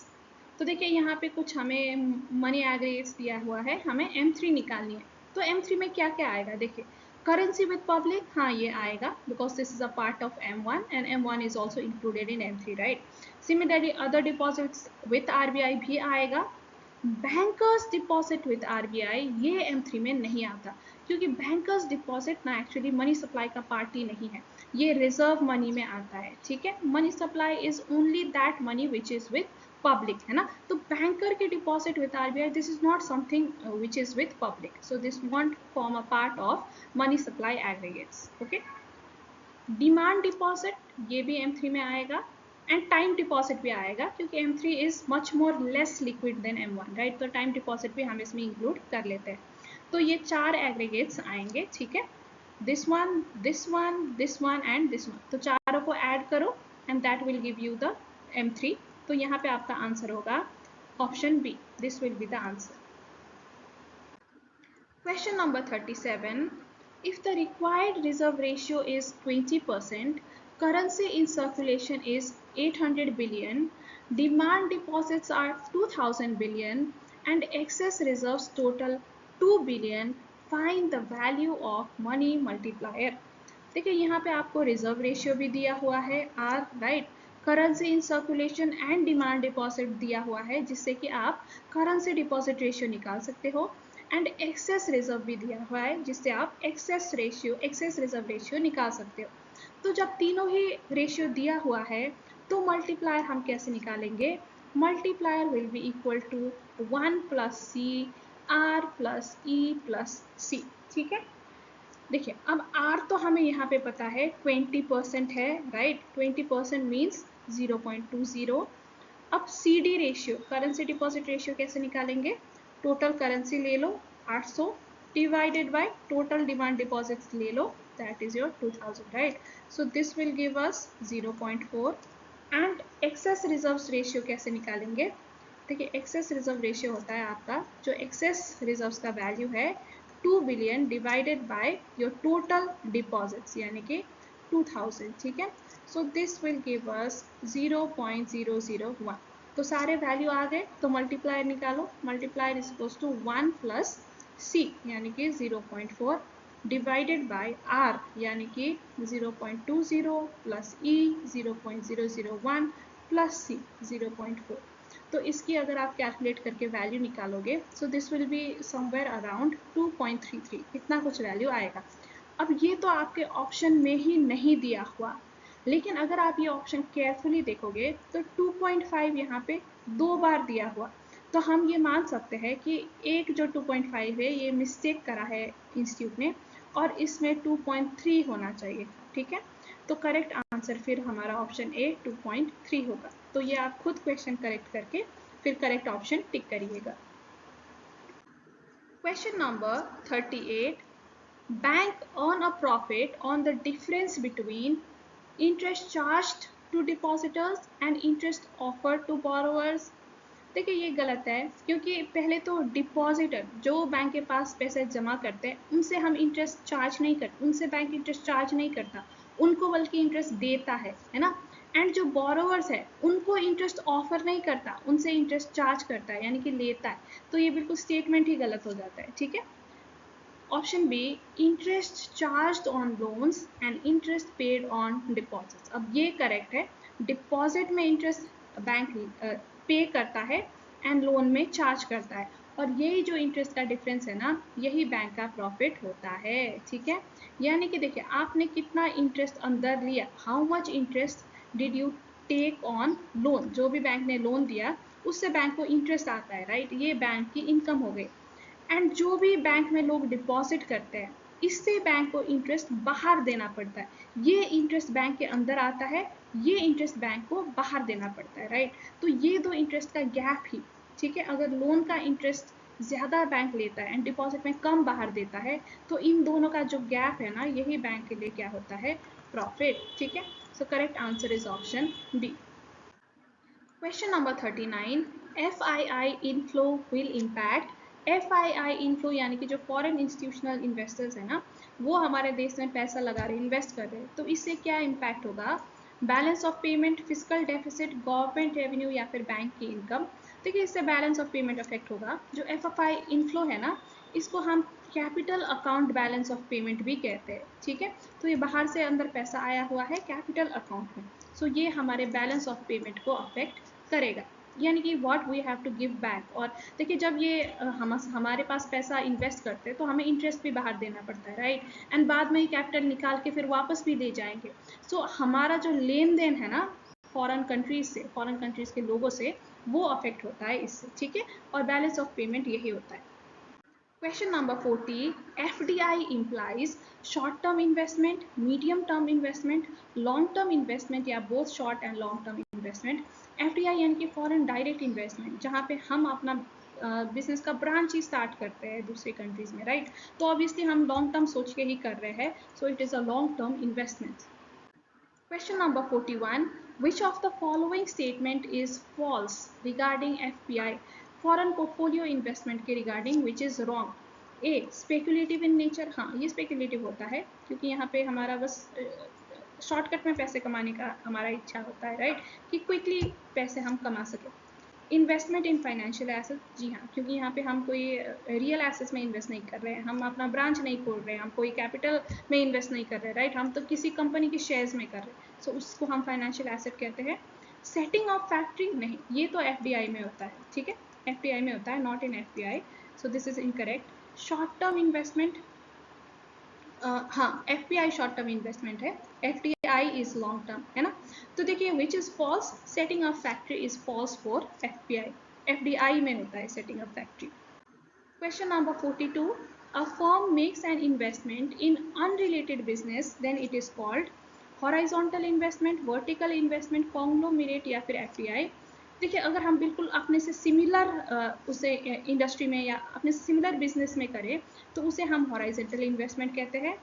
तो देखिए यहाँ पे कुछ हमें मनी एग्रीगेट्स दिया हुआ है, हमें M3 निकालनी है. तो M3 में क्या क्या आएगा? देखिए करेंसी विद पब्लिक, हाँ ये आएगा because this is a part of M1 and M1 is also included in M3, right. Similarly other deposits with RBI भी आएगा. बैंकर्स डिपॉजिट विद आरबीआई ये M3 में नहीं आता, क्योंकि बैंकर्स डिपॉजिट ना एक्चुअली मनी सप्लाई का पार्ट ही नहीं है, ये रिजर्व मनी में आता है. ठीक है, money supply is only that money which is with public, है ना. तो बैंकर के deposit with RBI, this is not something which is with public, so this want form a part of money supply aggregates. Okay. Demand deposit ये भी M3 में आएगा and time deposit भी आएगा, क्योंकि M3 is much more less liquid than M1, right. तो time deposit भी हम इसमें इंक्लूड कर लेते हैं. तो ये 4 एग्रीगेट्स आएंगे. ठीक है, this one, this one, this one and this one. तो चारों को ऐड करो and that will give you the M3. तो यहाँ पे आपका आंसर होगा option B, this will be the answer. Question number 37. If the required reserve ratio is 20%, currency in circulation is 800 billion, demand deposits are 2000 billion, and excess reserves total 2 billion, find the value of money multiplier. देखिए यहाँ पे आपको reserve ratio भी दिया हुआ है R, right. Currency in circulation and demand deposit दिया हुआ है जिससे कि आप करेंसी डिपॉजिट रेशियो निकाल सकते हो, एंड एक्सेस रिजर्व भी दिया हुआ है जिससे आप एक्सेस रिजर्व रेशियो निकाल सकते हो. तो जब तीनों ही रेशियो दिया हुआ है तो मल्टीप्लायर हम कैसे निकालेंगे? Multiplier will be equal to 1 plus C R plus E plus C. ठीक है, देखिए अब R तो हमें यहाँ पे पता है 20% है, राइट? 20% मीन्स 0.20। अब CD ratio, currency deposit ratio कैसे निकालेंगे? टोटल करेंसी ले लो 800 divided by total demand deposits ले लो, that is your 2000, right? So this will give us 0.4। And excess reserves ratio कैसे निकालेंगे? देखिए एक्सेस रिजर्व रेशियो होता है आपका, जो एक्सेस रिजर्व्स का वैल्यू है 2 billion divided by your total deposits यानी कि 2000। ठीक है, so this will give us 0.001। तो सारे वैल्यू आ गए, तो मल्टीप्लायर निकालो। Multiplier is equals to 1 plus C यानी कि 0.4 डिवाइडेड बाय आर यानी कि 0.20 प्लस ई 0.001 प्लस सी 0.4। तो इसकी अगर आप कैलकुलेट करके वैल्यू निकालोगे, सो this will be somewhere around 2.33, इतना कुछ वैल्यू आएगा। अब ये तो आपके ऑप्शन में ही नहीं दिया हुआ, लेकिन अगर आप ये ऑप्शन केयरफुली देखोगे तो 2.5 यहाँ पे 2 बार दिया हुआ, तो हम ये मान सकते हैं कि एक जो 2.5 है ये मिस्टेक करा है इंस्टीट्यूट ने, और इसमें 2.3 होना चाहिए। ठीक है, तो करेक्ट आंसर फिर हमारा ऑप्शन ए 2.3 होगा। तो ये आप खुद क्वेश्चन करेक्ट करके फिर करेक्ट ऑप्शन टिक करिएगा। Question number 38, bank earn a profit on the difference between interest charged to depositors and interest offered to borrowers। देखिए ये गलत है, क्योंकि पहले तो डिपॉजिटर जो बैंक के पास पैसे जमा करते हैं उनसे हम इंटरेस्ट चार्ज नहीं करते, उनसे बैंक इंटरेस्ट चार्ज नहीं करता, उनको बल्कि इंटरेस्ट देता है ना। एंड जो बोरोवर्स है उनको इंटरेस्ट ऑफर नहीं करता, उनसे इंटरेस्ट चार्ज करता है यानी कि लेता है। तो ये बिल्कुल स्टेटमेंट ही गलत हो जाता है। ठीक है, option B, interest charge on loans and interest paid on deposits. अब ये करेक्ट है, डिपॉजिट में इंटरेस्ट बैंक पे करता है एंड लोन में चार्ज करता है, और यही जो इंटरेस्ट का डिफरेंस है ना, यही बैंक का प्रॉफिट होता है। ठीक है, यानी कि देखिए आपने कितना इंटरेस्ट अंदर लिया, how much interest did you take on loan, जो भी बैंक ने लोन दिया उससे बैंक को इंटरेस्ट आता है, राइट? ये बैंक की इनकम हो गई। एंड जो भी बैंक में लोग डिपॉजिट करते हैं, इससे बैंक को इंटरेस्ट बाहर देना पड़ता है। ये इंटरेस्ट बैंक के अंदर आता है, ये इंटरेस्ट बैंक को बाहर देना पड़ता है, राइट? तो ये दो इंटरेस्ट का गैप ही, ठीक है, अगर लोन का इंटरेस्ट ज़्यादा बैंक लेता है एंड डिपॉजिट में कम बाहर देता है, तो इन दोनों का जो गैप है ना, यही बैंक के लिए क्या होता है? प्रॉफिट। ठीक है, so correct answer is option D. Question number 39, FII inflow will impact. FII inflow यानी कि जो फॉरेन इंस्टीट्यूशनल इन्वेस्टर्स है ना, वो हमारे देश में पैसा लगा रहे, इन्वेस्ट कर रहे हैं, तो इससे क्या इम्पैक्ट होगा? Balance of payment, physical deficit, government revenue या फिर बैंक की इनकम। देखिए इससे बैलेंस ऑफ पेमेंट अफेक्ट होगा। जो FFI इनफ्लो है ना, इसको हम capital account balance of payment भी कहते हैं। ठीक है, तो ये बाहर से अंदर पैसा आया हुआ है कैपिटल अकाउंट में, सो ये हमारे बैलेंस ऑफ पेमेंट को अफेक्ट करेगा, यानी कि what we have to give back. और देखिए जब ये हमारे पास पैसा इन्वेस्ट करते हैं तो हमें इंटरेस्ट भी बाहर देना पड़ता है, राइट? एंड बाद में ही कैपिटल निकाल के फिर वापस भी दे जाएंगे। सो हमारा जो लेन देन है ना फॉरेन कंट्रीज से, फॉरेन कंट्रीज के लोगों से, वो अफेक्ट होता है इससे। ठीक है, और बैलेंस ऑफ पेमेंट यही होता है। Question number 40, FDI implies short term investment, medium term investment, long term investment या both short and long term investment। FDI यानी कि फॉरेन डायरेक्ट इन्वेस्टमेंट, जहाँ पे हम अपना बिजनेस का ब्रांच ही स्टार्ट करते हैं दूसरे कंट्रीज में, राइट? तो ऑब्वियसली हम लॉन्ग टर्म सोच के ही कर रहे हैं, so it is a long term investment. Question number 41, which of the following statement is false regarding FPI, foreign portfolio investment के regarding, which is wrong? A, speculative in nature। हाँ, ये speculative होता है क्योंकि यहाँ पे हमारा बस शॉर्टकट में पैसे कमाने का हमारा इच्छा होता है, राइट? कि क्विकली पैसे हम कमा सकें। इन्वेस्टमेंट इन फाइनेंशियल एसेट, जी हाँ, क्योंकि यहाँ पे हम कोई रियल एसेट्स में इन्वेस्ट नहीं कर रहे हैं, हम अपना ब्रांच नहीं खोल रहे हैं, हम कोई कैपिटल में इन्वेस्ट नहीं कर रहे हैं, राइट? हम तो किसी कंपनी के शेयर्स में कर रहे हैं, सो उसको हम फाइनेंशियल एसेट कहते हैं। सेटिंग ऑफ फैक्ट्री, नहीं, ये तो FDI में होता है। ठीक है, FDI में होता है, not in FPI, so this is incorrect. Short term investment, हाँ, FPI शॉर्ट टर्म इन्वेस्टमेंट है, FDI इज लॉन्ग टर्म, है ना। तो देखिए which is false, setting up factory is false for FPI, FDI में होता है setting up factory. Question number 42. A firm makes an investment in unrelated business, then it is called horizontal investment, vertical investment, conglomerate या फिर FDI। देखिए अगर हम बिल्कुल अपने से सिमिलर उसे इंडस्ट्री में या अपने से सिमिलर बिजनेस में करें तो उसे हम हॉराइजेंटल इन्वेस्टमेंट कहते हैं।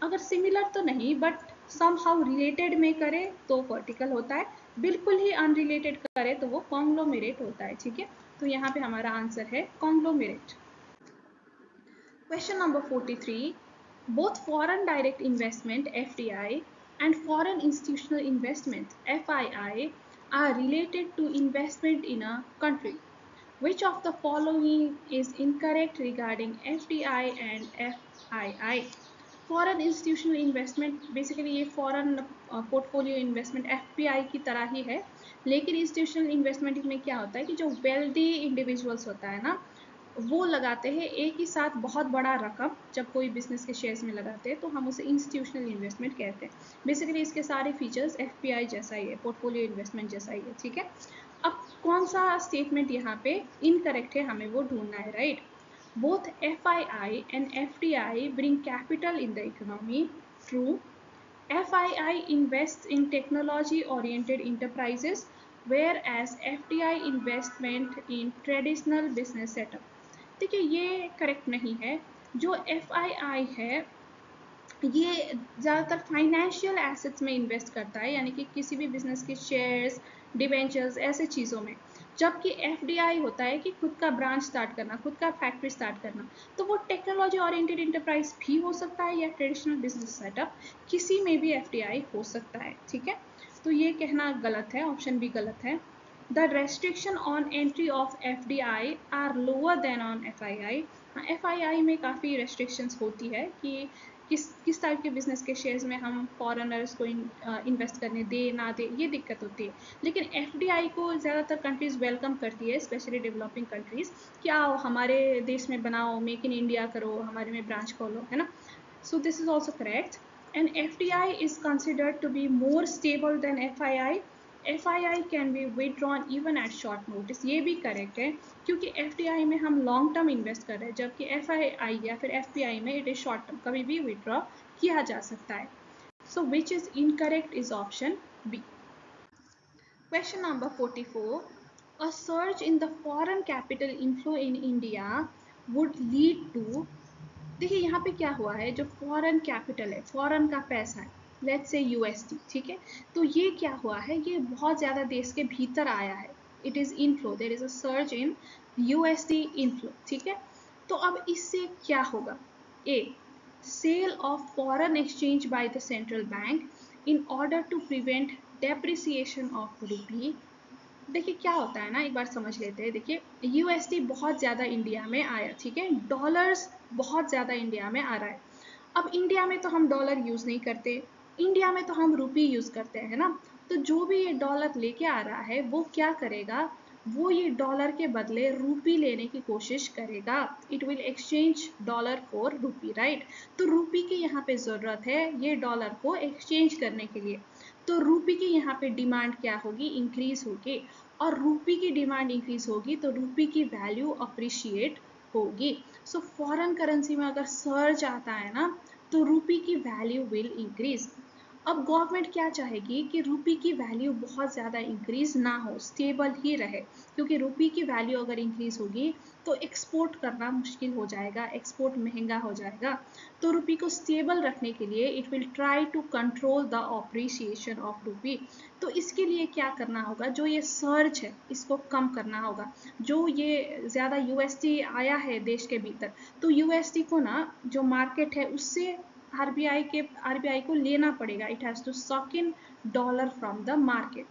अगर सिमिलर तो नहीं बट समहाउ रिलेटेड में करें तो वर्टिकल होता है, बिल्कुल ही अनरिलेटेड करें तो वो कॉन्ग्लोमेरेट होता है, ठीक है। तो यहाँ पे हमारा आंसर है conglomerate. Question number 43. Both foreign direct investment FDI and foreign institutional investment FII are related to investment in a country. Which of the following is incorrect regarding FDI and FII? Foreign institutional investment basically ये foreign portfolio investment FPI की तरह ही है, लेकिन institutional investment में क्या होता है कि जो वेल्दी इंडिविजुअल्स होता है ना वो लगाते हैं एक ही साथ बहुत बड़ा रकम, जब कोई बिजनेस के शेयर्स में लगाते हैं तो हम उसे इंस्टीट्यूशनल इन्वेस्टमेंट कहते हैं। बेसिकली इसके सारे फीचर्स FPI जैसा ही है, पोर्टफोलियो इन्वेस्टमेंट जैसा ही है, ठीक है। अब कौन सा स्टेटमेंट यहाँ पे इनकरेक्ट है हमें वो ढूंढना है, right. Both FII and FDI bring capital in the economy. True. FII invests in technology-oriented enterprises, whereas FDI investment in traditional business setup. देखिए ये करेक्ट नहीं है। जो FII है ये ज़्यादातर फाइनेंशियल एसेट्स में इन्वेस्ट करता है, यानी कि किसी भी बिजनेस के शेयर्स, डिवेंचर्स, ऐसे चीज़ों में। जबकि FDI होता है कि खुद का ब्रांच स्टार्ट करना, खुद का फैक्ट्री स्टार्ट करना। तो वो टेक्नोलॉजी ओरिएंटेड इंटरप्राइज भी हो सकता है या ट्रेडिशनल बिजनेस सेटअप, किसी में भी FDI हो सकता है, ठीक है। तो ये कहना गलत है, ऑप्शन भी गलत है। The restriction on entry of FDI are lower than on FII. FII में काफ़ी restrictions होती है कि किस टाइप के बिजनेस के शेयर्स में हम फॉरेनर्स को इन्वेस्ट करने दे ना दे, ये दिक्कत होती है। लेकिन FDI को ज़्यादातर कंट्रीज़ वेलकम करती है, स्पेशली डेवलपिंग कंट्रीज़, कि आओ हमारे देश में बनाओ, मेक इन इंडिया करो, हमारे में ब्रांच खोलो, है ना। So this is also correct. And FDI is considered to be more stable than FII. FII can be withdrawn even at short notice, ये भी करेक्ट है, क्योंकि FDI में हम लॉन्ग टर्म इन्वेस्ट कर रहे हैं, जबकि FII या फिर FPI में इट इज शॉर्ट टर्म, कभी भी विदड्रॉ किया जा सकता है। So which is incorrect is option B. Question number 44. A surge in the foreign capital inflow in India would lead to, देखिए यहाँ पे क्या हुआ है, जो फॉरेन कैपिटल है, फॉरेन का पैसा है, लेट्स से USD, ठीक है। तो ये क्या हुआ है, ये बहुत ज़्यादा देश के भीतर आया है, it is inflow, there is a surge in USD inflow, ठीक है। तो अब इससे क्या होगा, A sell off foreign exchange by the central bank in order to prevent depreciation of rupee. देखिए क्या होता है ना, एक बार समझ लेते हैं। देखिए USD बहुत ज़्यादा इंडिया में आया, ठीक है, डॉलर्स बहुत ज़्यादा इंडिया में आ रहा है। अब इंडिया में तो हम डॉलर यूज़ नहीं करते, इंडिया में तो हम रुपी यूज़ करते हैं ना। तो जो भी ये डॉलर लेके आ रहा है वो क्या करेगा, वो ये डॉलर के बदले रूपी लेने की कोशिश करेगा। It will exchange dollar for रूपी, राइट। तो रूपी की यहाँ पे ज़रूरत है ये डॉलर को एक्सचेंज करने के लिए। तो रूपी की यहाँ पे डिमांड क्या होगी, इंक्रीज होगी, और रूपी की डिमांड इंक्रीज होगी तो रूपी की वैल्यू अप्रिशिएट होगी। सो फॉरेन करेंसी में अगर सर्ज आता है ना तो रूपी की वैल्यू विल इंक्रीज। अब गवर्नमेंट क्या चाहेगी कि रूपी की वैल्यू बहुत ज़्यादा इंक्रीज ना हो, स्टेबल ही रहे, क्योंकि रूपी की वैल्यू अगर इंक्रीज होगी तो एक्सपोर्ट करना मुश्किल हो जाएगा, एक्सपोर्ट महंगा हो जाएगा। तो रूपी को स्टेबल रखने के लिए it will try to control the appreciation of rupee. तो इसके लिए क्या करना होगा, जो ये सर्च है इसको कम करना होगा। जो ये ज़्यादा USD आया है देश के भीतर, तो USD को ना जो मार्केट है उससे RBI को लेना पड़ेगा। It has to soak in dollar from the market.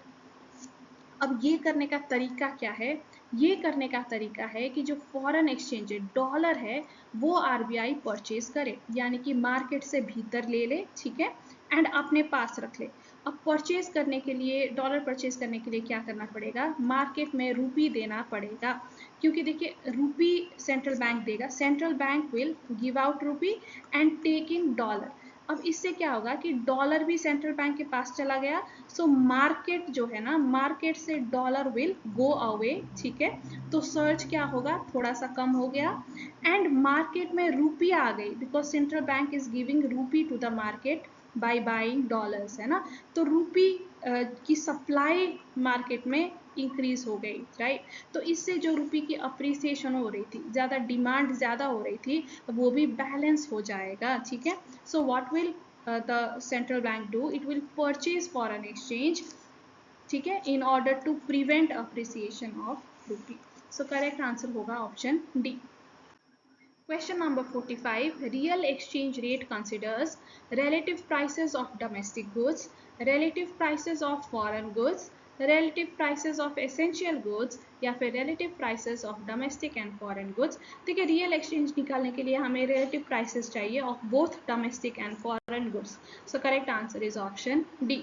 अब ये करने का तरीका क्या है, ये करने का तरीका है कि जो फॉरेन एक्सचेंज है, डॉलर है, वो RBI परचेज करे, यानी कि मार्केट से भीतर ले ले, ठीक है, एंड अपने पास रख ले। अब परचेज करने के लिए, डॉलर परचेज करने के लिए क्या करना पड़ेगा, मार्केट में रूपी देना पड़ेगा। क्योंकि देखिए रूपी सेंट्रल बैंक देगा, central bank will give out rupee and take in dollar. अब इससे क्या होगा कि डॉलर भी सेंट्रल बैंक के पास चला गया, सो मार्केट जो है ना, मार्केट से डॉलर विल गो अवे, ठीक है। तो सर्च क्या होगा, थोड़ा सा कम हो गया, एंड मार्केट में रूपी आ गई because central bank is giving rupee to the market by buying dollars, है ना। तो रूपी की सप्लाई मार्केट में इंक्रीज हो गई, राइट। तो इससे जो रूपी की अप्रिसिएशन हो रही थी, ज़्यादा डिमांड ज़्यादा हो रही थी, वो भी बैलेंस हो जाएगा, ठीक है। So what will the central bank do, it will purchase foreign exchange, ठीक है, in order to prevent appreciation of rupee. So correct answer होगा option D. Question number 45. Real exchange rate considers relative prices of domestic goods, relative prices of foreign goods, relative prices of essential goods या फिर relative prices of domestic and foreign goods। देखिए real exchange निकालने के लिए हमें relative prices चाहिए of both domestic and foreign goods। So correct answer is option D.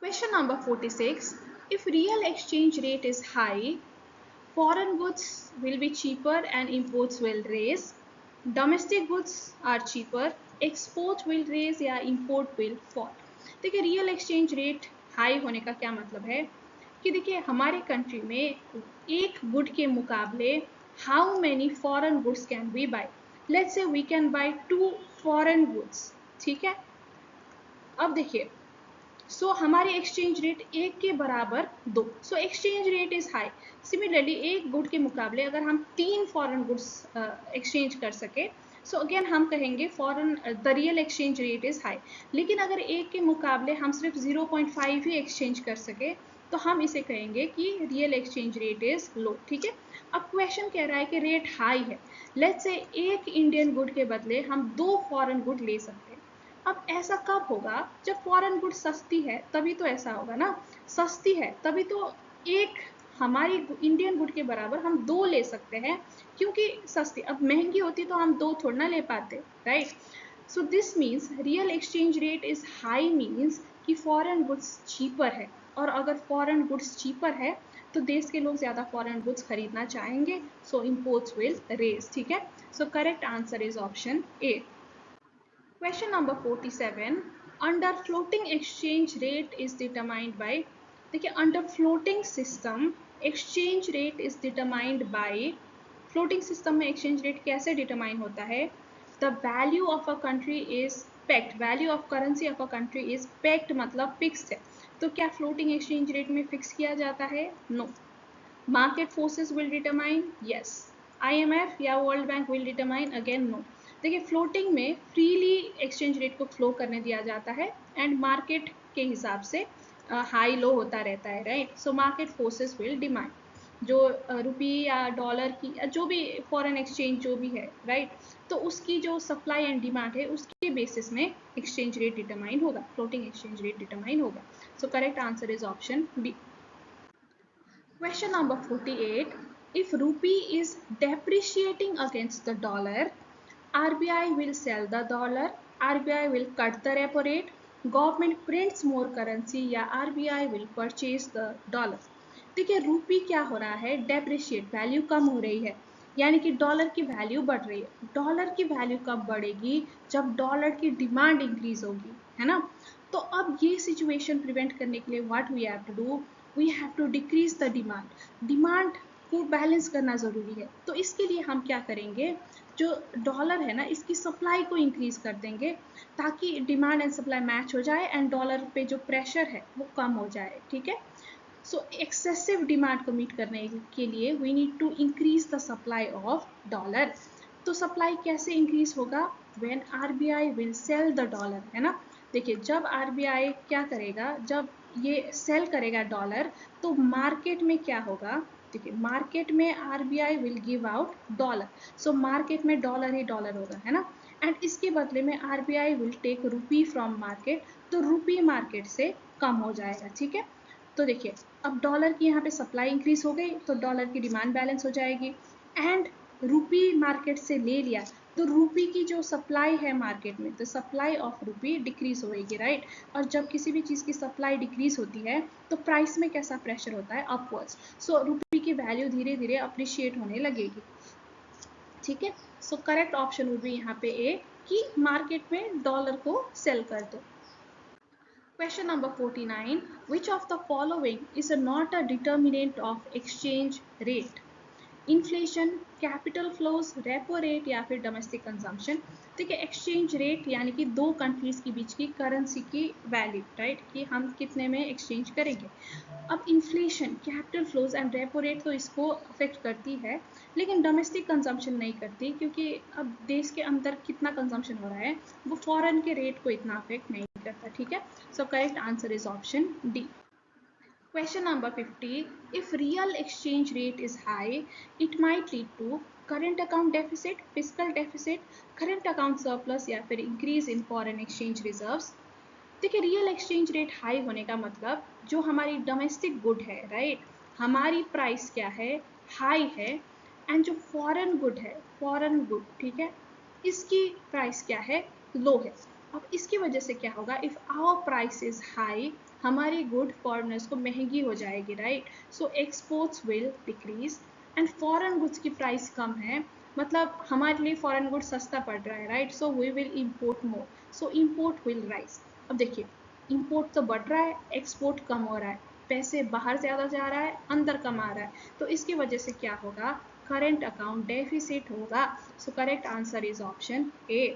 Question number 46. If real exchange rate is high, foreign goods will be cheaper and imports will raise. Domestic goods are cheaper, export will raise या import will fall। देखिए real exchange rate high होने का क्या मतलब है कि देखिए हमारे कंट्री में एक गुड के मुकाबले how many foreign goods can we buy. Let's say we can buy 2 foreign goods, ठीक है। अब देखिए हमारे एक्सचेंज रेट एक के बराबर 2, so exchange rate is high. Similarly एक गुड के मुकाबले अगर हम 3 फॉरेन गुड्स एक्सचेंज कर सके, सो अगेन हम कहेंगे foreign the real exchange rate is high. लेकिन अगर एक के मुकाबले हम सिर्फ 0.5 ही एक्सचेंज कर सके, तो हम इसे कहेंगे कि real exchange rate is low, ठीक है। अब क्वेश्चन कह रहा है कि रेट हाई है, लेट्स से एक इंडियन गुड के बदले हम 2 फॉरेन गुड ले सकते हैं। अब ऐसा कब होगा, जब फॉरेन गुड सस्ती है तभी तो ऐसा होगा ना, सस्ती है तभी तो एक हमारी इंडियन गुड के बराबर हम 2 ले सकते हैं, क्योंकि सस्ती। अब महंगी होती तो हम 2 थोड़ा ना ले पाते, right. So this means real exchange rate is high means कि फॉरेन गुड्स चीपर है, और अगर फॉरेन गुड्स चीपर है तो देश के लोग ज़्यादा फॉरेन गुड्स खरीदना चाहेंगे, सो इम्पोर्ट्स विल रेज, ठीक है। So correct answer is option A. Question number 47. Under floating exchange rate is determined by, देखिए under floating system exchange rate is determined by, floating system में exchange rate कैसे determine होता है, the value of a country is pegged, value of currency of a country is pegged मतलब fixed है। तो क्या floating exchange rate में fix किया जाता है, no। Market forces will determine, yes। IMF या world bank will determine, again no। देखिए फ्लोटिंग में फ्रीली एक्सचेंज रेट को फ्लो करने दिया जाता है एंड मार्केट के हिसाब से हाई लो होता रहता है, right. So market forces will demand, जो रुपी या डॉलर की या जो भी फॉरेन एक्सचेंज जो भी है, राइट, तो उसकी जो सप्लाई एंड डिमांड है उसके बेसिस में एक्सचेंज रेट डिटरमाइन होगा, फ्लोटिंग एक्सचेंज रेट डिटरमाइन होगा। So correct answer is option B. Question number 48. If rupee is depreciating against the dollar, RBI will sell the dollar, RBI will cut the repo rate, government prints more currency या RBI will purchase the dollar। देखिए रूपी क्या हो रहा है, depreciate, value कम हो रही है, यानी कि डॉलर की वैल्यू बढ़ रही है। डॉलर की वैल्यू कब बढ़ेगी, जब डॉलर की डिमांड इंक्रीज होगी, है ना। तो अब ये सिचुएशन प्रिवेंट करने के लिए what we have to do, we have to decrease the demand. Demand को बैलेंस करना ज़रूरी है, तो इसके लिए हम क्या करेंगे, जो डॉलर है ना इसकी सप्लाई को इंक्रीज कर देंगे ताकि डिमांड एंड सप्लाई मैच हो जाए एंड डॉलर पे जो प्रेशर है वो कम हो जाए, ठीक है। सो एक्सेसिव डिमांड को मीट करने के लिए we need to increase the supply of dollar. तो सप्लाई कैसे इंक्रीज होगा, when RBI will sell the dollar, है ना। देखिए जब आरबीआई क्या करेगा, जब ये सेल करेगा डॉलर, तो मार्केट में क्या होगा, देखिए मार्केट में RBI will give out dollar, so market में डॉलर ही डॉलर होगा, है ना। एंड इसके बदले में आरबीआई विल टेक रूपी फ्रॉम मार्केट, तो रूपी मार्केट से कम हो जाएगा, ठीक है। तो देखिए अब डॉलर की यहाँ पे सप्लाई इंक्रीज हो गई तो डॉलर की डिमांड बैलेंस हो जाएगी, एंड रूपी मार्केट से ले लिया तो रूपी की जो सप्लाई है मार्केट में, तो सप्लाई ऑफ रूपी डिक्रीज होएगी, राइट। और जब किसी भी चीज़ की सप्लाई डिक्रीज होती है तो प्राइस में कैसा प्रेशर होता है, अपवर्ड्स। सो रूपी की वैल्यू धीरे धीरे अप्रिशिएट होने लगेगी। ठीक है, so correct option would be यहाँ पे ए कि मार्केट में डॉलर को सेल कर दो। Question number 49. Which of the following is not a determinant of exchange rate? Inflation, capital flows, repo rate या फिर डोमेस्टिक कंजम्पशन। देखिए एक्सचेंज रेट यानी कि दो कंट्रीज के बीच की करेंसी की वैल्यू, राइट, कि हम कितने में एक्सचेंज करेंगे। अब inflation, capital flows and repo rate तो इसको अफेक्ट करती है, लेकिन डोमेस्टिक कंजम्पशन नहीं करती, क्योंकि अब देश के अंदर कितना कंजम्पशन हो रहा है वो फॉरेन के रेट को इतना अफेक्ट नहीं करता। ठीक है, so correct answer is option D. Question number 50. If real exchange rate is high, it might lead to current account deficit, fiscal deficit, current account surplus या फिर increase in foreign exchange reserves। देखिए real exchange rate high होने का मतलब जो हमारी domestic good है, right, हमारी प्राइस क्या है, हाई है, एंड जो फॉरेन गुड है, फॉरेन गुड, ठीक है, इसकी प्राइस क्या है, लो है। अब इसकी वजह से क्या होगा, if our price is high, हमारी गुड फॉरेनर्स को महंगी हो जाएगी, right, so exports will decrease, and foreign goods की प्राइस कम है, मतलब हमारे लिए फॉरेन गुड सस्ता पड़ रहा है, right, so we will import more, so import will rise. अब देखिए इंपोर्ट तो बढ़ रहा है, एक्सपोर्ट कम हो रहा है, पैसे बाहर ज़्यादा जा रहा है, अंदर कम आ रहा है, तो इसकी वजह से क्या होगा, करेंट अकाउंट डेफिसिट होगा। So correct answer is option ए।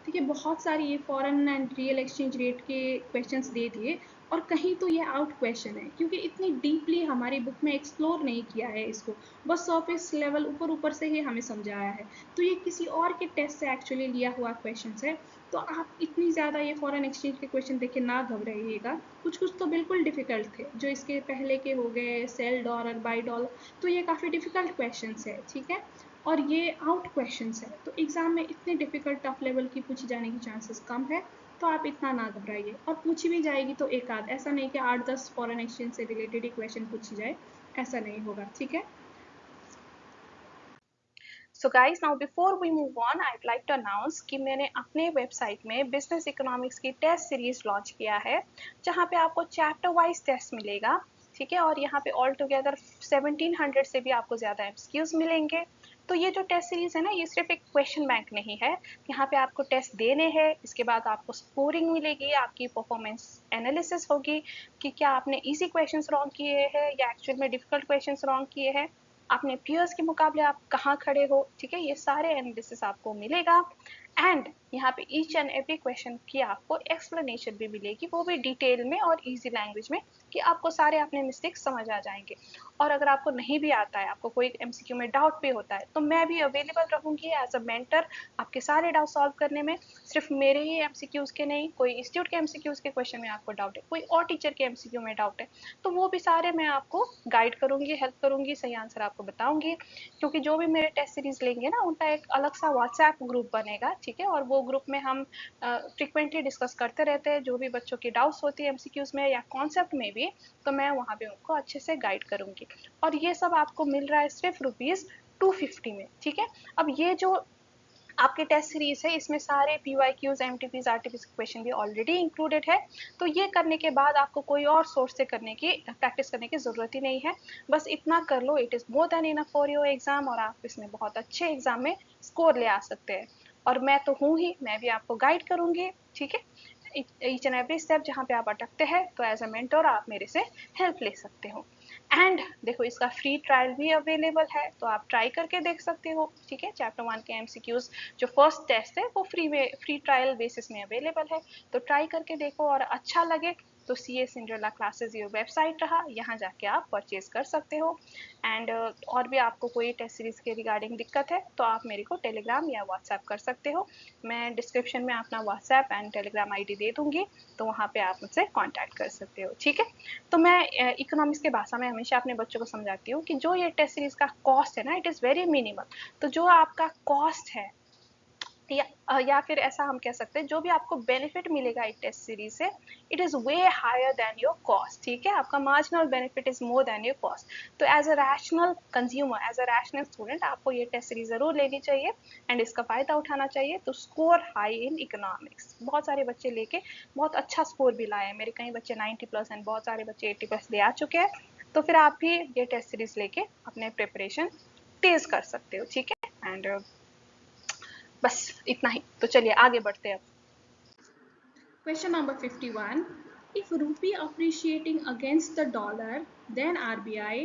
ठीक है, बहुत सारी ये foreign and real exchange rate के क्वेश्चंस दे दिए, और कहीं तो ये आउट क्वेश्चन है क्योंकि इतनी डीपली हमारी बुक में एक्सप्लोर नहीं किया है इसको, बस सरफेस लेवल ऊपर ऊपर से ही हमें समझाया है, तो ये किसी और के टेस्ट से एक्चुअली लिया हुआ क्वेश्चन है। तो आप इतनी ज़्यादा ये फॉरेन एक्सचेंज के क्वेश्चन देख के ना घबराइएगा, कुछ कुछ तो बिल्कुल डिफिकल्ट थे, जो इसके पहले के हो गए सेल डॉलर बाई डॉलर, तो ये काफ़ी डिफिकल्ट क्वेश्चन है। ठीक है, और ये आउट क्वेश्चंस है, तो एग्जाम में इतने डिफिकल्ट टफ लेवल की पूछी जाने की चांसेस कम है, तो आप इतना ना घबराइए, और पूछी भी जाएगी तो एक आध, ऐसा नहीं कि 8-10 फॉरेन एक्सचेंज से रिलेटेड ही क्वेश्चन पूछी जाए, ऐसा नहीं होगा। ठीक है, so guys now before we move on I would like to announce कि मैंने अपने वेबसाइट में बिजनेस इकोनॉमिक्स की टेस्ट सीरीज लॉन्च किया है, जहां पे आपको चैप्टर वाइज टेस्ट मिलेगा। ठीक है, और यहाँ पे ऑल टुगेदर 1700 से भी आपको ज़्यादा एमसीक्यूज मिलेंगे। तो ये जो टेस्ट सीरीज है ना, ये सिर्फ एक क्वेश्चन बैंक नहीं है, यहाँ पे आपको टेस्ट देने हैं, इसके बाद आपको स्कोरिंग मिलेगी, आपकी परफॉर्मेंस एनालिसिस होगी कि क्या आपने इजी क्वेश्चंस रॉन्ग किए हैं या एक्चुअल में डिफिकल्ट क्वेश्चंस रॉन्ग किए हैं, अपने पीयर्स के मुकाबले आप कहाँ खड़े हो। ठीक है, ये सारे एनालिसिस आपको मिलेगा, एंड यहाँ पे ईच एंड एवरी क्वेश्चन की आपको एक्सप्लेनेशन भी मिलेगी, वो भी डिटेल में और इजी लैंग्वेज में, कि आपको सारे अपने मिस्टेक्स समझ आ जाएंगे। और अगर आपको नहीं भी आता है, आपको कोई एमसीक्यू में डाउट भी होता है, तो मैं भी अवेलेबल रहूंगी एज अ मेंटर आपके सारे डाउट सॉल्व करने में। सिर्फ मेरे ही एमसीक्यूज के नहीं, कोई इंस्टीट्यूट के एमसीक्यूज के क्वेश्चन में आपको डाउट है, कोई और टीचर के एमसीक्यू में डाउट है, तो वो भी सारे मैं आपको गाइड करूंगी, हेल्प करूंगी, सही आंसर आपको बताऊंगी। क्योंकि जो भी मेरे टेस्ट सीरीज लेंगे ना, उनका एक अलग सा व्हाट्सएप ग्रुप बनेगा। ठीक है, और वो ग्रुप में हम फ्रिक्वेंटली डिस्कस करते रहते हैं, जो भी बच्चों की डाउट्स होती है एमसीक्यूज में या कॉन्सेप्ट में भी, तो मैं वहाँ पे उनको अच्छे से गाइड करूंगी। और ये सब आपको मिल रहा है सिर्फ ₹250 में। ठीक है, अब ये जो आपके टेस्ट सीरीज है, इसमें सारे पीवाईक्यूज, एमटीपीज, आरटीपीज क्वेश्चन भी ऑलरेडी इंक्लूडेड है। तो ये करने के बाद आपको कोई और सोर्स से करने की, प्रैक्टिस करने की जरूरत ही नहीं है, बस इतना कर लो, it is more than enough for your exam, और आप इसमें बहुत अच्छे एग्जाम में स्कोर ले आ सकते हैं। और मैं तो हूँ ही, मैं भी आपको गाइड करूंगी। ठीक है, ईच एंड एवरी स्टेप जहाँ पे आप अटकते हैं, तो एज अ मेंटर आप मेरे से हेल्प ले सकते हो। एंड देखो, इसका फ्री ट्रायल भी अवेलेबल है, तो आप ट्राई करके देख सकते हो। ठीक है, चैप्टर 1 के एमसीक्यूज जो फर्स्ट टेस्ट है वो फ्री ट्रायल बेसिस में अवेलेबल है, तो ट्राई करके देखो, और अच्छा लगे तो सीए सिंड्रेला क्लासेस ये वेबसाइट रहा, यहाँ जाके आप परचेज कर सकते हो। एंड और भी आपको कोई टेस्ट सीरीज के रिगार्डिंग दिक्कत है, तो आप मेरे को टेलीग्राम या व्हाट्सएप कर सकते हो। मैं डिस्क्रिप्शन में अपना व्हाट्सएप एंड टेलीग्राम आईडी दे दूंगी, तो वहाँ पे आप मुझसे कॉन्टैक्ट कर सकते हो। ठीक है, तो मैं इकोनॉमिक्स के भाषा में हमेशा अपने बच्चों को समझाती हूँ कि जो ये टेस्ट सीरीज का कॉस्ट है ना, इट इज़ वेरी मिनिमल। तो जो आपका कॉस्ट है, या फिर ऐसा हम कह सकते हैं, जो भी आपको बेनिफिट मिलेगा एक टेस्ट सीरीज से, it is way higher than your cost. ठीक है, आपका marginal benefit is more than your cost. तो as a rational consumer, as a rational student, आपको ये टेस्ट सीरीज जरूर लेनी चाहिए एंड इसका फायदा उठाना चाहिए, तो स्कोर हाई इन इकोनॉमिक्स। बहुत सारे बच्चे लेके बहुत अच्छा स्कोर भी लाए हैं, मेरे कई बच्चे 90+ एंड बहुत सारे बच्चे 80+ ले आ चुके हैं। तो फिर आप भी ये टेस्ट सीरीज लेके अपने प्रिपरेशन तेज कर सकते हो, ठीक है। एंड बस इतना ही, तो चलिए आगे बढ़ते हैं अब। Question number 51. If rupee appreciating against the dollar, then RBI.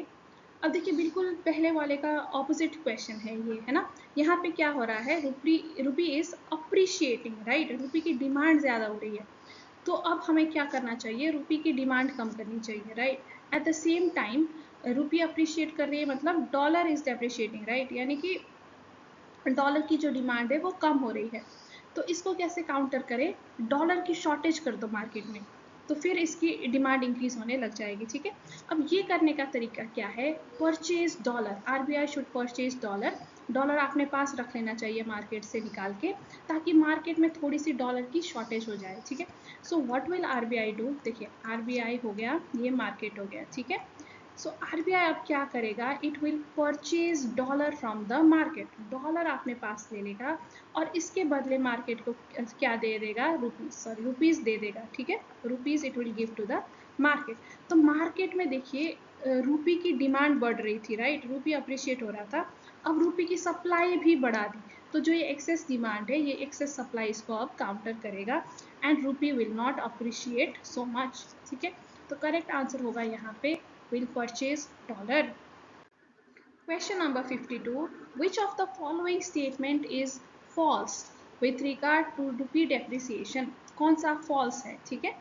अब देखिए बिल्कुल पहले वाले का ऑपोजिट क्वेश्चन है ये, है ना। यहाँ पे क्या हो रहा है, रूपी इज अप्रिशिएटिंग, राइट। रूपी की डिमांड ज्यादा हो रही है, तो अब हमें क्या करना चाहिए, रूपी की डिमांड कम करनी चाहिए, right. At the same time रूपी अप्रिशिएट कर रही है, मतलब डॉलर इज डेप्रिशिएटिंग, राइट। यानी कि डॉलर की जो डिमांड है वो कम हो रही है। तो इसको कैसे काउंटर करें, डॉलर की शॉर्टेज कर दो मार्केट में, तो फिर इसकी डिमांड इंक्रीज होने लग जाएगी, ठीक है। अब ये करने का तरीका क्या है, purchase dollar, RBI should purchase dollar. Dollar अपने पास रख लेना चाहिए मार्केट से निकाल के, ताकि मार्केट में थोड़ी सी डॉलर की शॉर्टेज हो जाए, ठीक है। So what will RBI do, देखिए आरबीआई हो गया, ये मार्केट हो गया, ठीक है। सो आरबीआई अब क्या करेगा, it will purchase dollar from the market, dollar अपने पास ले लेगा और इसके बदले मार्केट को क्या दे देगा, रुपीज दे देगा, ठीक है। Rupees it will give to the market. तो मार्केट में देखिए रूपी की डिमांड बढ़ रही थी, राइट, रूपी अप्रिशिएट हो रहा था। अब रूपी की सप्लाई भी बढ़ा दी, तो जो ये एक्सेस डिमांड है, ये एक्सेस सप्लाई इसको अब काउंटर करेगा एंड रूपी will not appreciate so much, ठीक है। तो करेक्ट आंसर होगा यहाँ पे will purchase dollar. Question number 52. Which of the following statement is false with regard to rupee depreciation? कौन सा false है, ठीक है।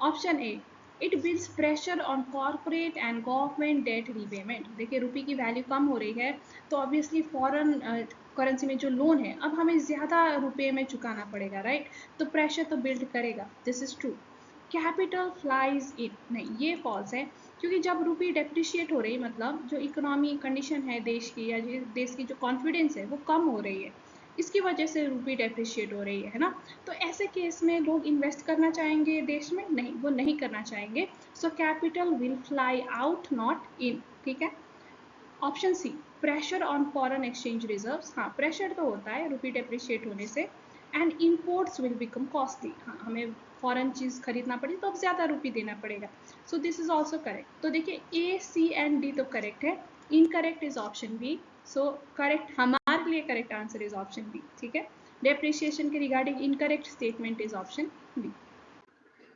Option A, it builds pressure on corporate and government debt repayment. देखिए रुपये की वैल्यू कम हो रही है, तो ऑब्वियसली फॉरेन करेंसी में जो लोन है अब हमें ज़्यादा रुपये में चुकाना पड़ेगा, राइट। तो प्रेशर तो बिल्ड करेगा, this is true. Capital flies इन, नहीं ये फॉल्स है, क्योंकि जब रुपी डेप्रिशिएट हो रही, मतलब जो इकोनॉमी कंडीशन है देश की, या देश की जो कॉन्फिडेंस है वो कम हो रही है, इसकी वजह से रुपी डेप्रिशिएट हो रही है ना। तो ऐसे केस में लोग इन्वेस्ट करना चाहेंगे देश में, नहीं वो नहीं करना चाहेंगे। So capital will fly out not in, ठीक है। Option C, pressure on foreign exchange reserves. हाँ प्रेशर तो होता है रुपी डेप्रिशिएट होने से। And imports will become costly, हाँ हमें फॉरेन चीज़ खरीदना पड़ेगी तो अब ज़्यादा रुपी देना पड़ेगा। So this is also correct. तो देखिए ए सी एंड डी तो करेक्ट है, incorrect is option B. So correct हमारे लिए correct answer is option B, ठीक है। डेप्रिशिएशन के regarding incorrect statement is option B.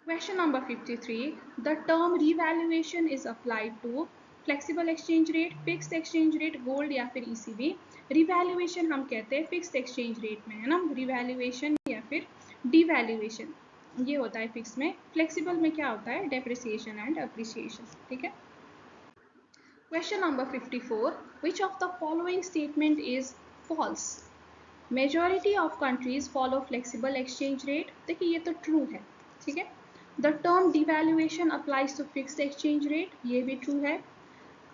Question number 53. The term revaluation is applied to flexible exchange rate, fixed exchange rate, gold या फिर ECB. Revaluation हम कहते हैं फिक्स्ड एक्सचेंज रेट में, है ना। रिवैल्यूएशन या फिर डिवैल्यूएशन ये होता है फिक्स में। फ्लेक्सिबल में क्या होता है, डेप्रिसिएशन एंड अप्रिसिएशन, ठीक है। Question number 54. Which of the following statement is false? Majority of countries follow flexible exchange rate. देखिए ये तो ट्रू है, ठीक है। The term devaluation applies to fixed exchange rate, ये भी ट्रू है।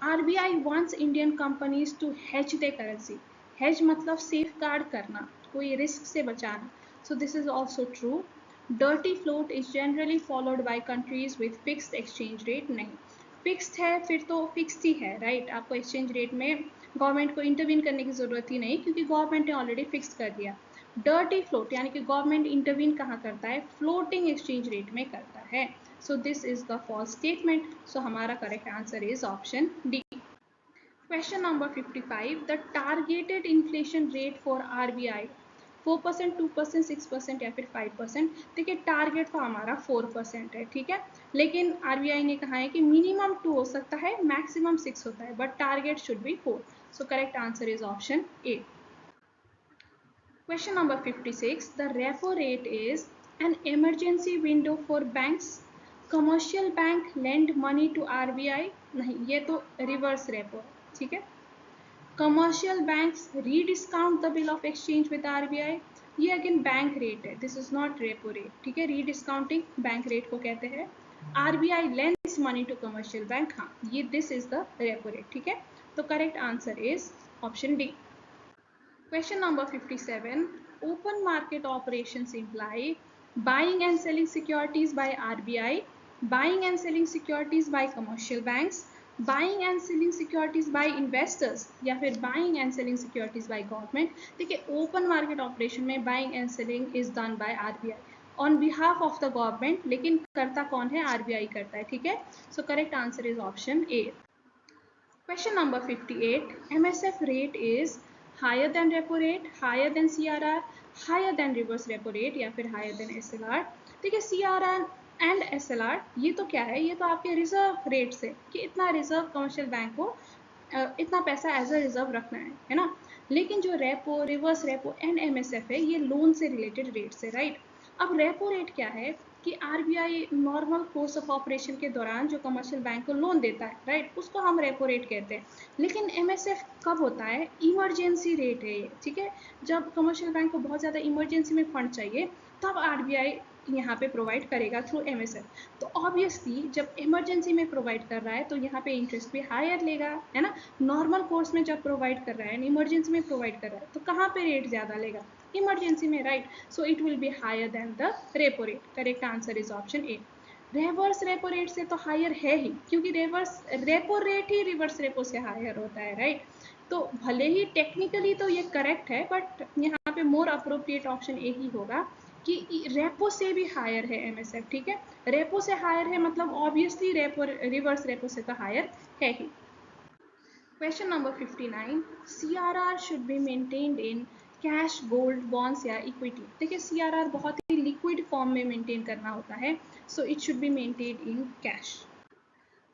RBI wants Indian companies to hedge the currency, hedge मतलब सेफ गार्ड करना, कोई रिस्क से बचाना। So this is also true. Dirty float is generally followed by countries with fixed exchange rate, नहीं fixed है फिर तो फिक्स्ड ही है, राइट। आपको एक्सचेंज रेट में गवर्नमेंट को इंटरवीन करने की जरूरत ही नहीं, क्योंकि गवर्नमेंट ने ऑलरेडी फिक्स कर दिया। डर्टी फ्लोट यानी कि गवर्नमेंट इंटरवीन कहाँ करता है, फ्लोटिंग एक्सचेंज रेट में करता है। So this is the false statement. So हमारा correct answer is option D. Question number 55. The targeted inflation rate for RBI 4%, 2%, 6% या फिर 5%। देखिए टारगेट तो हमारा 4% है, ठीक है। लेकिन आरबीआई ने कहा है कि मिनिमम 2 हो सकता है, मैक्सिमम 6 होता है, but target should be 4। So correct answer is option A. Question number 56. The repo rate is an emergency window for banks. Commercial bank lend money to RBI, नहीं ये तो रिवर्स रेपो है, ठीक है। Commercial banks rediscount the bill of exchange with RBI, ये again bank rate है, this is not repo rate, ठीक है। रीडिस्काउंटिंग बैंक रेट को कहते हैं। RBI lends money to commercial bank, हाँ ये this is the repo rate, ठीक है। तो correct answer is option D. Question number 57. Open market operations imply buying and selling securities by RBI, buying and selling securities by commercial banks, buying and selling securities by investors या फिर buying and selling securities by government। देखिए open market operation में buying and selling is done by RBI on behalf of the government, लेकिन करता कौन है, RBI करता है, ठीक है। So correct answer is option A. Question number 58. MSF rate is higher than repo rate, higher than CRR, higher than reverse repo rate या फिर higher than SLR. देखिए CRR एंड SLR ये तो क्या है, ये तो आपके रिजर्व रेट से कि इतना रिजर्व कमर्शियल बैंक को इतना पैसा एज अ रिजर्व रखना है ना. लेकिन जो repo, reverse repo and MSF है ये लोन से रिलेटेड रेट से, राइट. अब रेपो रेट क्या है कि RBI normal course of operation के दौरान जो कमर्शियल बैंक को लोन देता है, राइट, उसको हम रेपो रेट कहते हैं. लेकिन एमएसएफ कब होता है, इमरजेंसी रेट है ये, ठीक है. जब कमर्शियल बैंक को बहुत ज़्यादा इमरजेंसी में फंड चाहिए तब आरबीआई यहाँ पे प्रोवाइड करेगा थ्रू एमएसएफ. तो ऑब्वियसली जब इमरजेंसी में प्रोवाइड कर रहा है तो यहाँ पे इंटरेस्ट भी हायर लेगा, है ना. नॉर्मल कोर्स में जब प्रोवाइड कर रहा है, इमरजेंसी में प्रोवाइड कर रहा है, तो कहाँ पे रेट ज़्यादा लेगा, इमरजेंसी में, right. So it will be higher than the repo rate. Correct answer is option A. Reverse repo rate से तो हायर है ही, क्योंकि रिवर्स रेपो रेट ही रिवर्स रेपो से हायर होता है, राइट. तो भले ही टेक्निकली तो ये करेक्ट है, बट यहाँ पे मोर अप्रोप्रिएट ऑप्शन ए ही होगा कि रेपो से भी हायर है एमएसएफ, ठीक है. रेपो से हायर है मतलब ऑब्वियसली रेपो, रिवर्स रेपो से तो हायर है ही. Question number 59. CRR should be maintained in cash, gold, bonds या इक्विटी. देखिए CRR बहुत ही लिक्विड फॉर्म में मेंटेन करना होता है, so it should be maintained in cash.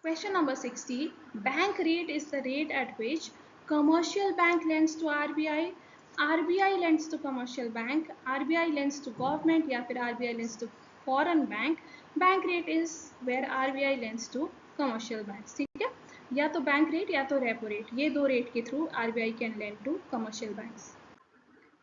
Question number 60. Bank rate is the rate at which commercial bank lends to RBI, RBI lends to commercial bank, RBI lends to government या फिर RBI lends to foreign bank. Bank rate is where RBI lends to commercial banks, ठीक है. या तो bank rate या तो repo rate, ये दो रेट के through RBI can lend to commercial banks.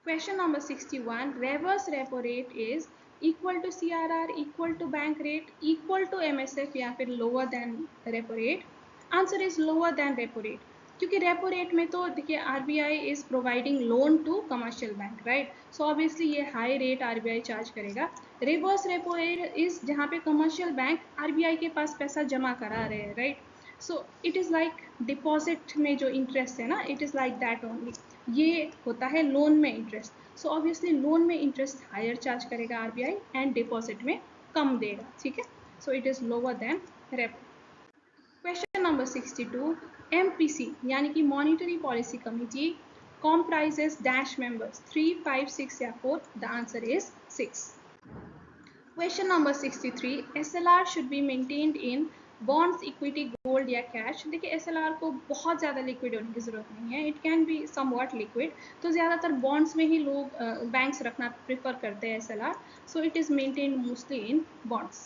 Question number 61. Reverse repo rate is equal to CRR, equal to bank rate, equal to MSF या फिर lower than repo rate. Answer is lower than repo rate. क्योंकि repo rate में तो देखिए RBI is providing loan to commercial bank, right. So obviously ये high rate RBI charge करेगा. Reverse repo rate is जहाँ पे कमर्शियल बैंक आरबीआई के पास पैसा जमा करा रहे हैं, right. So it is like deposit में जो इंटरेस्ट है ना, it is like that only. ये होता है लोन में इंटरेस्ट. सो ऑब्वियसली लोन में इंटरेस्ट हायर चार्ज करेगा आरबीआई एंड डिपॉजिट में कम देगा, ठीक है. So it is lower than repo. Question number 62. MPC यानी कि monetary policy committee comprises dash members 3, 5, 6 या 4. The answer is 6. Question number 63. SLR should be maintained in bonds, equity, gold या cash. देखिए SLR को बहुत ज़्यादा लिक्विड होने की ज़रूरत नहीं है, it can be somewhat liquid. तो ज़्यादातर बॉन्ड्स में ही लोग बैंक्स रखना प्रेफर करते हैं SLR. So it is maintained mostly in bonds.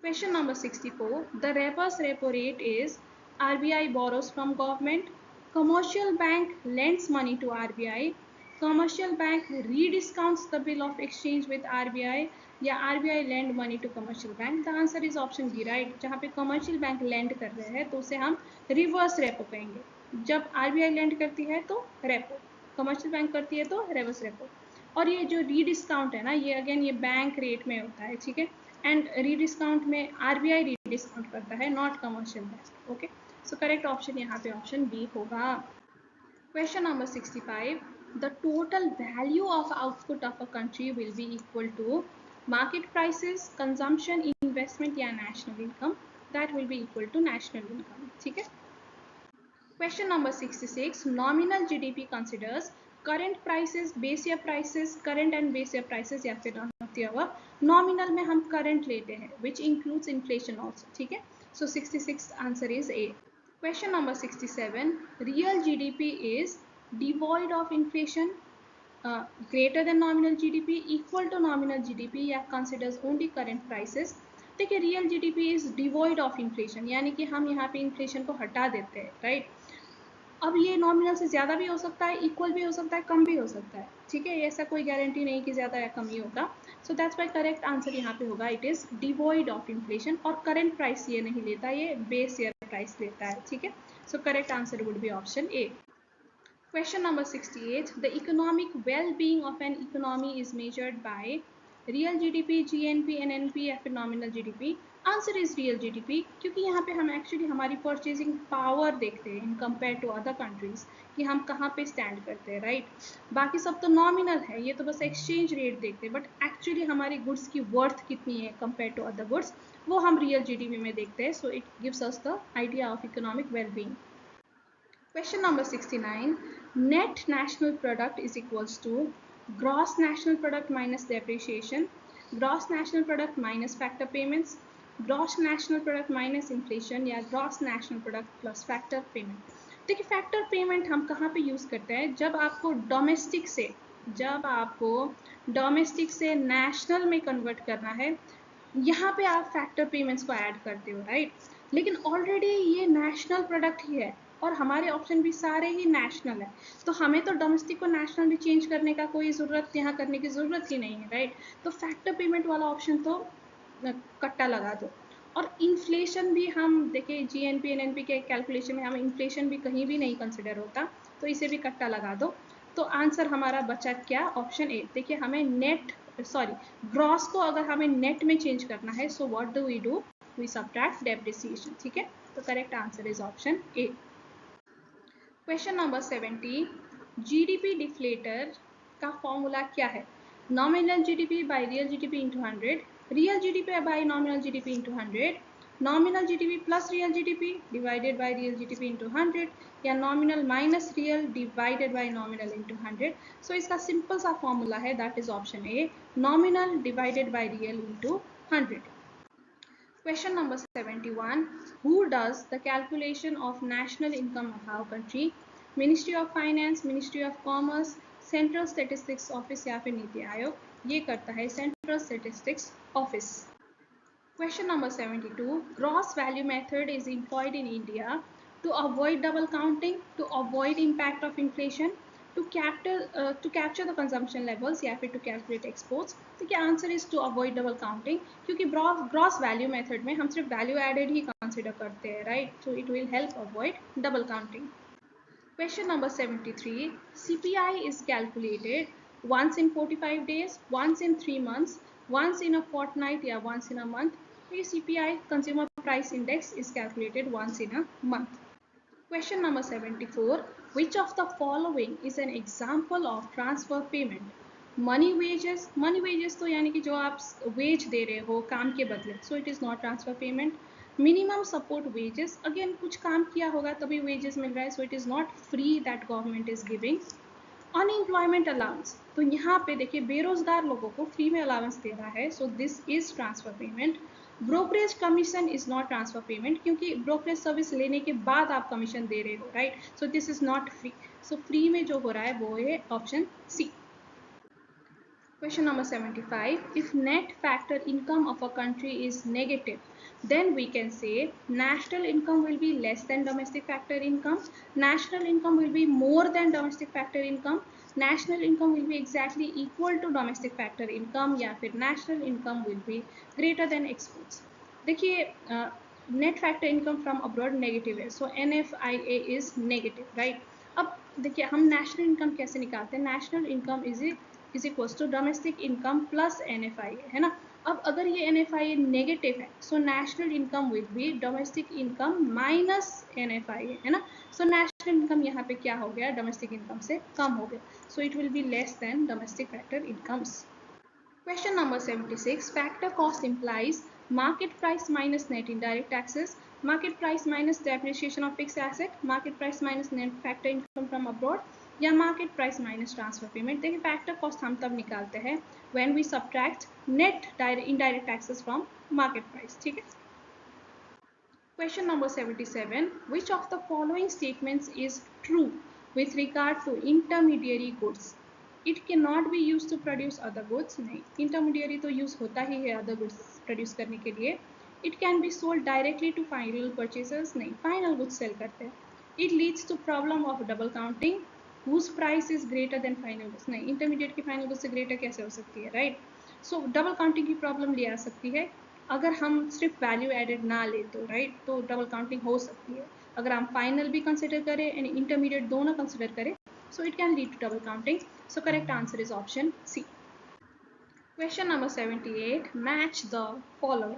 Question number 64. The reverse repo rate is RBI borrows from government, commercial bank lends money to RBI, commercial bank rediscounts the bill of exchange with RBI या RBI lend money to commercial bank. The answer is option B, right. जहाँ पे commercial bank lend कर रहे हैं तो उसे हम reverse repo कहेंगे. जब RBI lend करती है तो repo, commercial bank करती है तो reverse repo. और ये जो रीडिस्काउंट है ना, ये अगेन ये बैंक रेट में होता है, ठीक है. एंड रीडिस्काउंट में आरबीआई रीडिस्काउंट करता है, not commercial bank. Okay, so correct option यहाँ पे ऑप्शन बी होगा. Question number 65. The total value of output of a country will be equal to market prices, consumption, investment या national income. That will be equal to national income, ठीक है. Question number 66. Nominal GDP considers current prices, base year prices, current and base year prices या फिर nominal में हम current लेते हैं which includes inflation also, ठीक है. So 66 answer is A. Question number 67. Real GDP is devoid of inflation, greater than nominal GDP, equal to nominal GDP या considers only current prices. देखिए real GDP is devoid of inflation, यानी कि हम यहाँ पे inflation को हटा देते हैं, राइट. अब ये नॉमिनल से ज़्यादा भी हो सकता है, इक्वल भी हो सकता है, कम भी हो सकता है, ठीक है. ऐसा कोई गारंटी नहीं कि ज़्यादा या कम ही होगा. सो दैट्स वाई करेक्ट आंसर यहाँ पे होगा it is devoid of inflation. और करंट प्राइस ये नहीं लेता, ये बेस ईयर प्राइस लेता है, ठीक है. So correct answer would be option A. Question number 68. The economic well-being of an economy is measured by real GDP, GNP, NNP या फिर nominal GDP. Answer is real GDP, क्योंकि यहाँ पे हम एक्चुअली हमारी परचेजिंग पावर देखते हैं in compare to other countries कि हम कहाँ पे स्टैंड करते हैं, राइट. बाकी सब तो नॉमिनल है, ये तो बस एक्सचेंज रेट देखते हैं, बट एक्चुअली हमारी गुड्स की वर्थ कितनी है कंपेयर टू अदर गुड्स, वो हम रियल जीडीपी में देखते हैं. So it gives us the idea of economic wellbeing. Question number 69. Net national product is equals to gross national product minus depreciation, gross national product minus factor payments, gross national product minus inflation या gross national product plus factor payment. देखिए factor payment हम कहाँ पे use करते हैं, जब आपको domestic से नेशनल में कन्वर्ट करना है, यहाँ पे आप फैक्टर पेमेंट्स को ऐड करते हो, राइट। लेकिन ऑलरेडी ये नेशनल प्रोडक्ट ही है और हमारे ऑप्शन भी सारे ही नेशनल है, तो हमें तो डोमेस्टिक को नेशनल में चेंज करने का कोई ज़रूरत यहाँ करने की ज़रूरत ही नहीं है, राइट। तो फैक्टर पेमेंट वाला ऑप्शन तो कट्टा लगा दो। और इन्फ्लेशन भी हम देखिए जीएनपी एनएनपी के कैलकुलेशन में हमें इन्फ्लेशन भी कहीं भी नहीं कंसिडर होता, तो इसे भी कट्टा लगा दो। तो आंसर हमारा बचा क्या, ऑप्शन ए। देखिए हमें ग्रॉस को अगर हमें नेट में चेंज करना है, so what do we subtract depreciation, ठीक है। तो correct answer is option A. Question number 70, GDP deflator का फॉर्मूला क्या है। Nominal GDP by real GDP into 100, real GDP by nominal GDP into 100, nominal GDP plus real GDP divided by real GDP into 100, या nominal minus real divided by nominal into 100। So इसका simple सा formula है, that is option A, nominal divided by real into 100। Question number 71. Who does the calculation of national income of our country? Ministry of Finance, Ministry of Commerce, Central Statistics Office या फिर नीति आयोग। ये करता है Central Statistics Office. Question number 72. Gross value method is employed in India to avoid double counting, to avoid impact of inflation, to capture the consumption levels या फिर to calculate exports। देखिए answer is to avoid double counting, क्योंकि gross value method में हम सिर्फ value added ही consider करते हैं, right. So it will help avoid double counting. Question number 73. CPI is calculated once in 45 days, once in 3 months, once in a fortnight या once in a month. तो ये CPI Consumer Price Index is calculated once in a month. Question number 74. Which of the following is an example of transfer payment? Money wages तो यानी कि जो आप veg दे रहे हो काम के बदले, so it is not transfer payment. Minimum support wages, again कुछ काम किया होगा तभी wages मिल रहा है, so it is not free that government is giving. Unemployment allowance, तो यहाँ पे देखिए बेरोजगार लोगों को फ्री में अलाउंस दे रहा है, so this is transfer payment. Brokerage commission is not transfer payment, क्योंकि ब्रोकरेज सर्विस लेने के बाद आप कमीशन दे रहे हो, right. So this is not free, so free में जो हो रहा है वो है option C. Question number 75. If net factor income of a country is negative, then we can say national income will be less than domestic factor income, national income will be more than domestic factor income, national income will be exactly equal to domestic factor income, या फिर national income will be greater than exports. देखिए net factor income from abroad negative है, so NFIA is negative, right. अब देखिए हम national income कैसे निकालते हैं, national income is equals to domestic income plus NFIA, है ना। अब अगर ये NFIA नेगेटिव है, so national income will be domestic income minus NFIA, है ना। सो नेशनल इनकम यहाँ पे क्या हो गया, डोमेस्टिक इनकम से कम हो गया, सो it will be less than domestic factor incomes. Question number 76. Factor cost implies market price minus net indirect taxes, market price minus depreciation of fixed asset, market price minus net factor income from abroad, या market price minus transfer payment। देखिए factor cost हम तब निकालते हैं when we subtract net indirect taxes from market price, ठीक है। Question number 77. Which of the following statements is true with regard to intermediary goods? It cannot be used to produce other goods. नहीं, intermediary तो use होता ही है other goods produce करने के लिए। It can be sold directly to final purchasers. नहीं, final goods sell करते हैं। It leads to problem of double counting. Whose price is greater than final goods? नहीं, intermediate की final goods से greater कैसे हो सकती है, right? So double counting की problem ले आ सकती है अगर हम सिर्फ वैल्यू एडेड ना ले तो, राइट। तो डबल काउंटिंग हो सकती है अगर हम फाइनल भी कंसिडर करें एंड इंटरमीडिएट दोनों कंसिडर करें, so it can lead to double counting. So correct answer is option C. Question number 78. Match the following.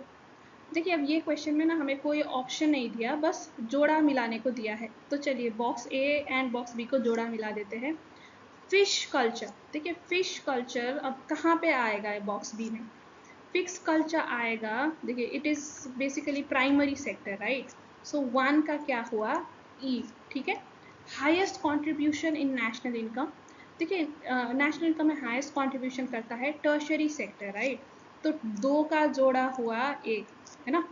देखिए अब ये क्वेश्चन में ना हमें कोई ऑप्शन नहीं दिया, बस जोड़ा मिलाने को दिया है। तो चलिए box A and box B को जोड़ा मिला देते हैं। फिश कल्चर, देखिए फिश कल्चर अब कहाँ पे आएगा है बॉक्स बी में। फिक्स कल्चर आएगा, देखिए it is basically primary sector, right. So 1 का क्या हुआ, ई, ठीक है। Highest contribution in national income, देखिए नेशनल इनकम में हाईएस्ट कंट्रीब्यूशन करता है टर्शरी सेक्टर, राइट। तो 2 का जोड़ा हुआ 1, है ना।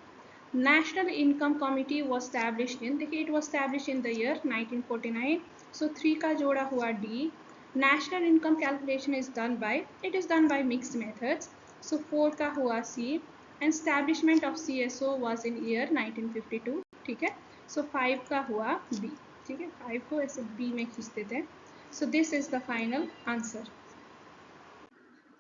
National income committee was established in, देखिए it was established in the year 1949, so 3 का जोड़ा हुआ D. National income calculation is done by, it is done by mixed methods, so 4 का हुआ C. And establishment of CSO was in year 1952, ठीक है। सो 5 का हुआ बी, ठीक है। 5 को ऐसे बी में खींच देते हैं। सो this is the final answer.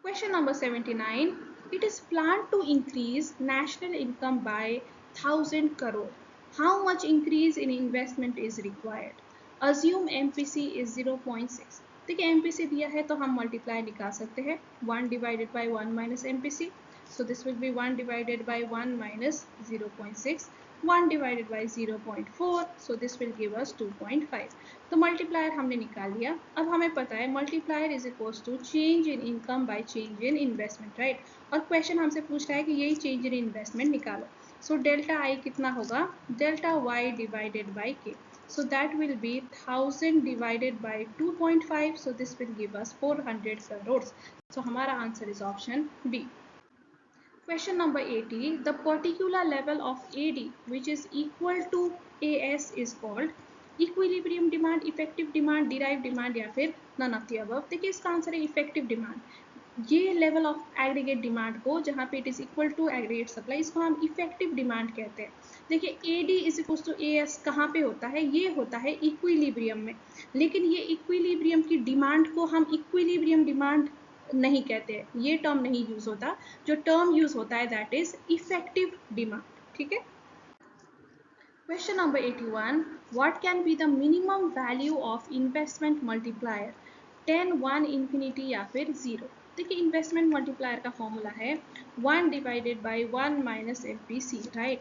Question number 79. It is planned to increase national income by 1000 crore. How much increase in investment is required? Assume MPC is 0.6. देखिए MPC दिया है तो हम मल्टीप्लाई निकाल सकते हैं 1 divided by 1 minus MPC. So this will be 1 divided by 1 minus 0.6. 1 divided by 0.4, so this will give us 2.5. तो multiplier हमने निकाल लिया। अब हमें पता है multiplier is equals to change in income by change in investment, right. और question हमसे पूछ रहा है कि यही चेंज इन इन्वेस्टमेंट निकालो। सो डेल्टा आई कितना होगा, डेल्टा वाई डिवाइडेड बाई के, so that will be 1000 divided by 2.5, so this will give us 400 crores. So हमारा answer is option B. Question number 80. The particular level of AD which is equal to AS is called equilibrium demand, effective demand, derived demand या फिर none of the above। देखिए इसका answer है effective demand. ये level of aggregate demand को जहाँ पे it is equal to aggregate supply, इसको हम इफेक्टिव डिमांड कहते हैं। देखिए AD is equal to AS कहाँ पे होता है, ये होता है इक्विलिब्रियम में। लेकिन ये इक्विलिब्रियम की डिमांड को हम इक्विलिब्रियम डिमांड नहीं कहते हैं, ये टर्म नहीं यूज होता। जो टर्म यूज होता है दैट इज इफेक्टिव डिमांड, ठीक है। Question number 81. What can be the minimum value of investment multiplier, 10, 1, infinity या फिर 0। देखिए इन्वेस्टमेंट मल्टीप्लायर का फॉर्मूला है 1 divided by 1 minus MPC, right.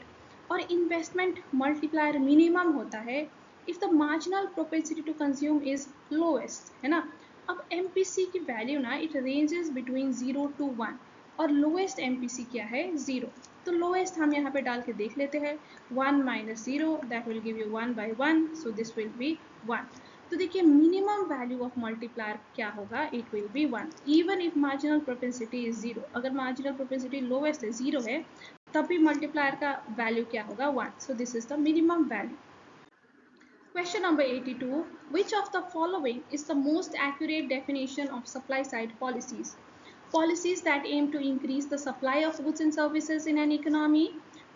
और इन्वेस्टमेंट मल्टीप्लायर मिनिमम होता है if the marginal propensity to consume is lowest, है ना। अब MPC की वैल्यू ना इट रेंजेस बिटवीन 0 to 1 और लोएस्ट MPC क्या है 0। तो लोएस्ट हम यहाँ पे डाल के देख लेते हैं 1 minus 0 that will give you 1 by 1, so this will be 1। तो देखिए मिनिमम वैल्यू ऑफ मल्टीप्लायर क्या होगा, it will B 1 even if marginal propensity is 0। अगर मार्जिनल प्रोपेंसिटी लोएस्ट है 0 है तब भी मल्टीप्लायर का वैल्यू क्या होगा 1, सो this is the minimum value. Question number 82. Which of the following is the most accurate definition of supply side policies? Policies that aim to increase the supply of goods and services in an economy,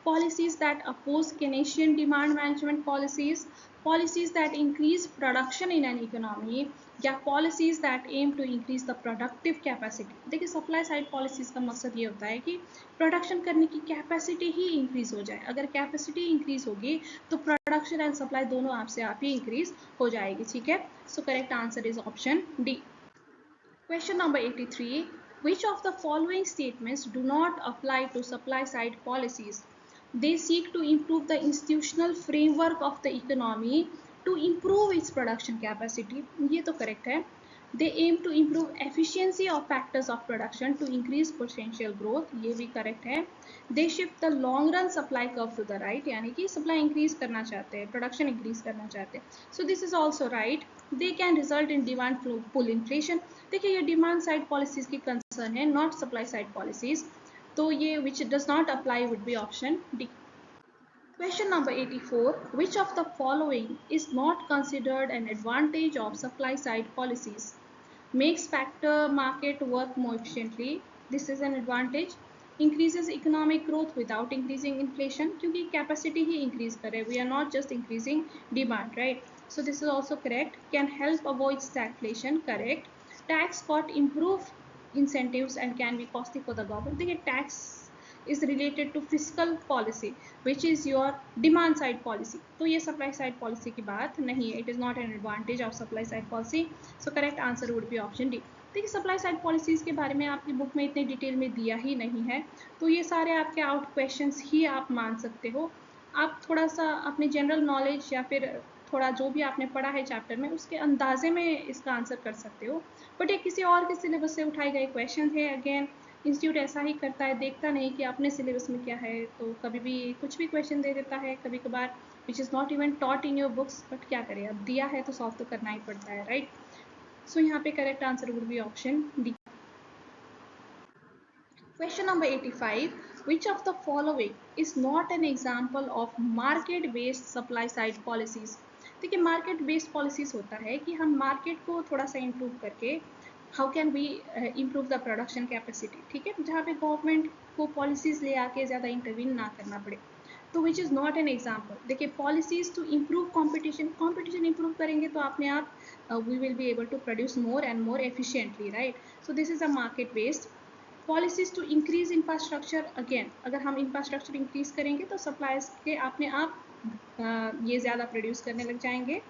policies that oppose Keynesian demand management policies, policies that increase production in an economy, या policies that aim to increase the productive capacity। देखिए supply side policies का मकसद ये होता है कि production करने की कैपेसिटी ही इंक्रीज हो जाए। अगर कैपेसिटी इंक्रीज होगी तो प्रोडक्शन एंड सप्लाई दोनों आपसे आप ही इंक्रीज हो जाएगी, ठीक है। So correct answer is option D. Question number 83. Which of the following statements do not apply to supply side policies? They seek to improve the institutional framework of the economy to improve its production capacity. ये तो correct है। They aim to improve efficiency of factors of production to increase potential growth. ये भी correct है। They shift the long run supply curve to the right, यानी कि supply increase करना चाहते हैं, production increase करना चाहते हैं। So this is also right. They can result in demand pull inflation. देखिए ये डिमांड साइड पॉलिसीज की कंसर्न है, नॉट सप्लाई साइड पॉलिसीज। तो ये which does not apply would be option D. Question number 84. Which of the following is not considered an advantage of supply side policies? Makes factor market work more efficiently. This is an advantage. Increases economic growth without increasing inflation, क्योंकि capacity ही increase करे, we are not just increasing demand, right? So this is also correct. Can help avoid stagflation, correct. Tax cut improve incentives and can be costly for the government। देखिए tax is related to fiscal policy which is your demand side policy, तो ये supply side policy की बात नहीं है। It is not an advantage of supply side policy, so correct answer would be option D। देखिए supply side policies के बारे में आपकी बुक में इतने डिटेल में दिया ही नहीं है, तो ये सारे आपके आउट क्वेश्चंस ही आप मान सकते हो। आप थोड़ा सा अपने जनरल नॉलेज या फिर थोड़ा जो भी आपने पढ़ा है चैप्टर में उसके अंदाजे में इसका आंसर कर सकते हो, बट ये किसी और के सिलेबस से उठाए गए क्वेश्चन है। अगेन इंस्टीट्यूट ऐसा ही करता है, देखता नहीं कि अपने सिलेबस में क्या है, तो कभी भी कुछ भी क्वेश्चन दे देता है, कभी कभार विच is not even taught in your books, but क्या करें, अब दिया है तो सॉल्व तो करना ही पड़ता है, राइट। सो यहाँ पे correct answer would be option D. Question number 85. Which of the following is not an example of market based supply side policies? देखिए मार्केट बेस्ड पॉलिसीज होता है कि हम मार्केट को थोड़ा सा इम्प्रूव करके how can we improve the production capacity, ठीक है, जहाँ पे गवर्नमेंट को पॉलिसीज ले आके ज़्यादा इंटरवीन ना करना पड़े। तो which is not an example, देखिए policies to improve competition, competition improve करेंगे तो अपने आप we will be able to produce more and more efficiently, right. So this is a market based. Policies to increase infrastructure, again अगर हम infrastructure increase करेंगे तो supplies के अपने आप ये ज़्यादा प्रोड्यूस करने लग जाएंगे।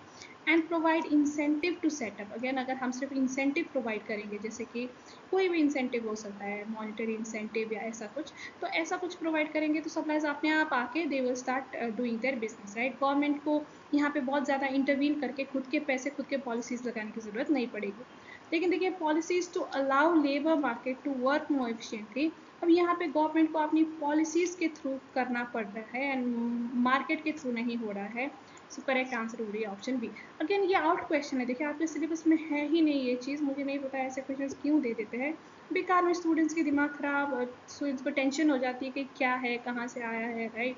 And provide incentive to set up, again अगर हम सिर्फ इंसेंटिव प्रोवाइड करेंगे, जैसे कि कोई भी इंसेंटिव हो सकता है, मॉनिटरी इंसेंटिव या ऐसा कुछ, तो ऐसा कुछ प्रोवाइड करेंगे तो सप्लाईज अपने आप आके they will start doing their business, right. Government को यहाँ पे बहुत ज़्यादा इंटरवीन करके खुद के पैसे खुद के पॉलिसीज लगाने की ज़रूरत नहीं पड़ेगी। लेकिन देखिए policies to allow labour market to work more efficiently, अब यहाँ पे गवर्नमेंट को अपनी पॉलिसीज के थ्रू करना पड़ रहा है एंड मार्केट के थ्रू नहीं हो रहा है। सो करेक्ट आंसर हो रही है ऑप्शन बी। अगेन ये आउट क्वेश्चन है, देखिए आपके सिलेबस में है ही नहीं ये चीज़, मुझे नहीं पता ऐसे क्वेश्चन क्यों दे देते हैं, बेकार में स्टूडेंट्स के दिमाग खराब, स्टूडेंट्स को टेंशन हो जाती है कि क्या है, कहाँ से आया है, right.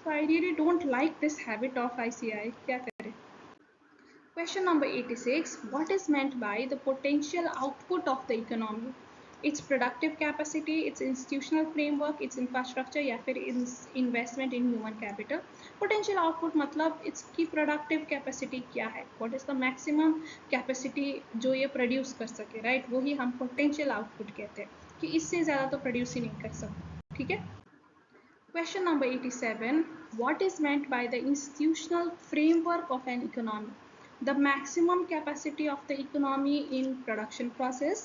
So I really don't like this habit of ICI, क्या करें। Question number 86. What is meant by the potential output of the economy? Its productive capacity, its institutional framework, its infrastructure या फिर investment in human capital. Potential output मतलब इसकी productive capacity क्या है? What is the maximum capacity जो ये produce कर सके, right? वही हम potential output कहते हैं कि इससे ज़्यादा तो produce ही नहीं कर सकते, ठीक है। Question number 87. What is meant by the institutional framework of an economy? The maximum capacity of the economy in production process,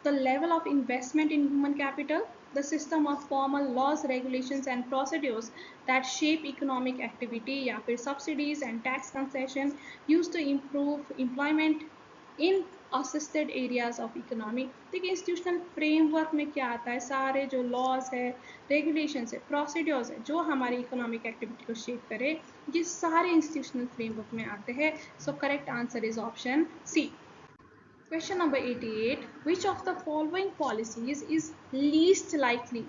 the level of investment in human capital, the system of formal laws, regulations and procedures that shape economic activity या फिर subsidies and tax concession used to improve employment in assisted areas of economy. देखिए institutional framework में क्या आता है, सारे जो laws है, रेगुलेशंस है, प्रोसीड्योर्स है, जो हमारी इकोनॉमिक एक्टिविटी को शेप करे, ये सारे इंस्टीट्यूशनल फ्रेमवर्क में आते हैं। So correct answer is option C. Question number 88. Which of the following policies is least likely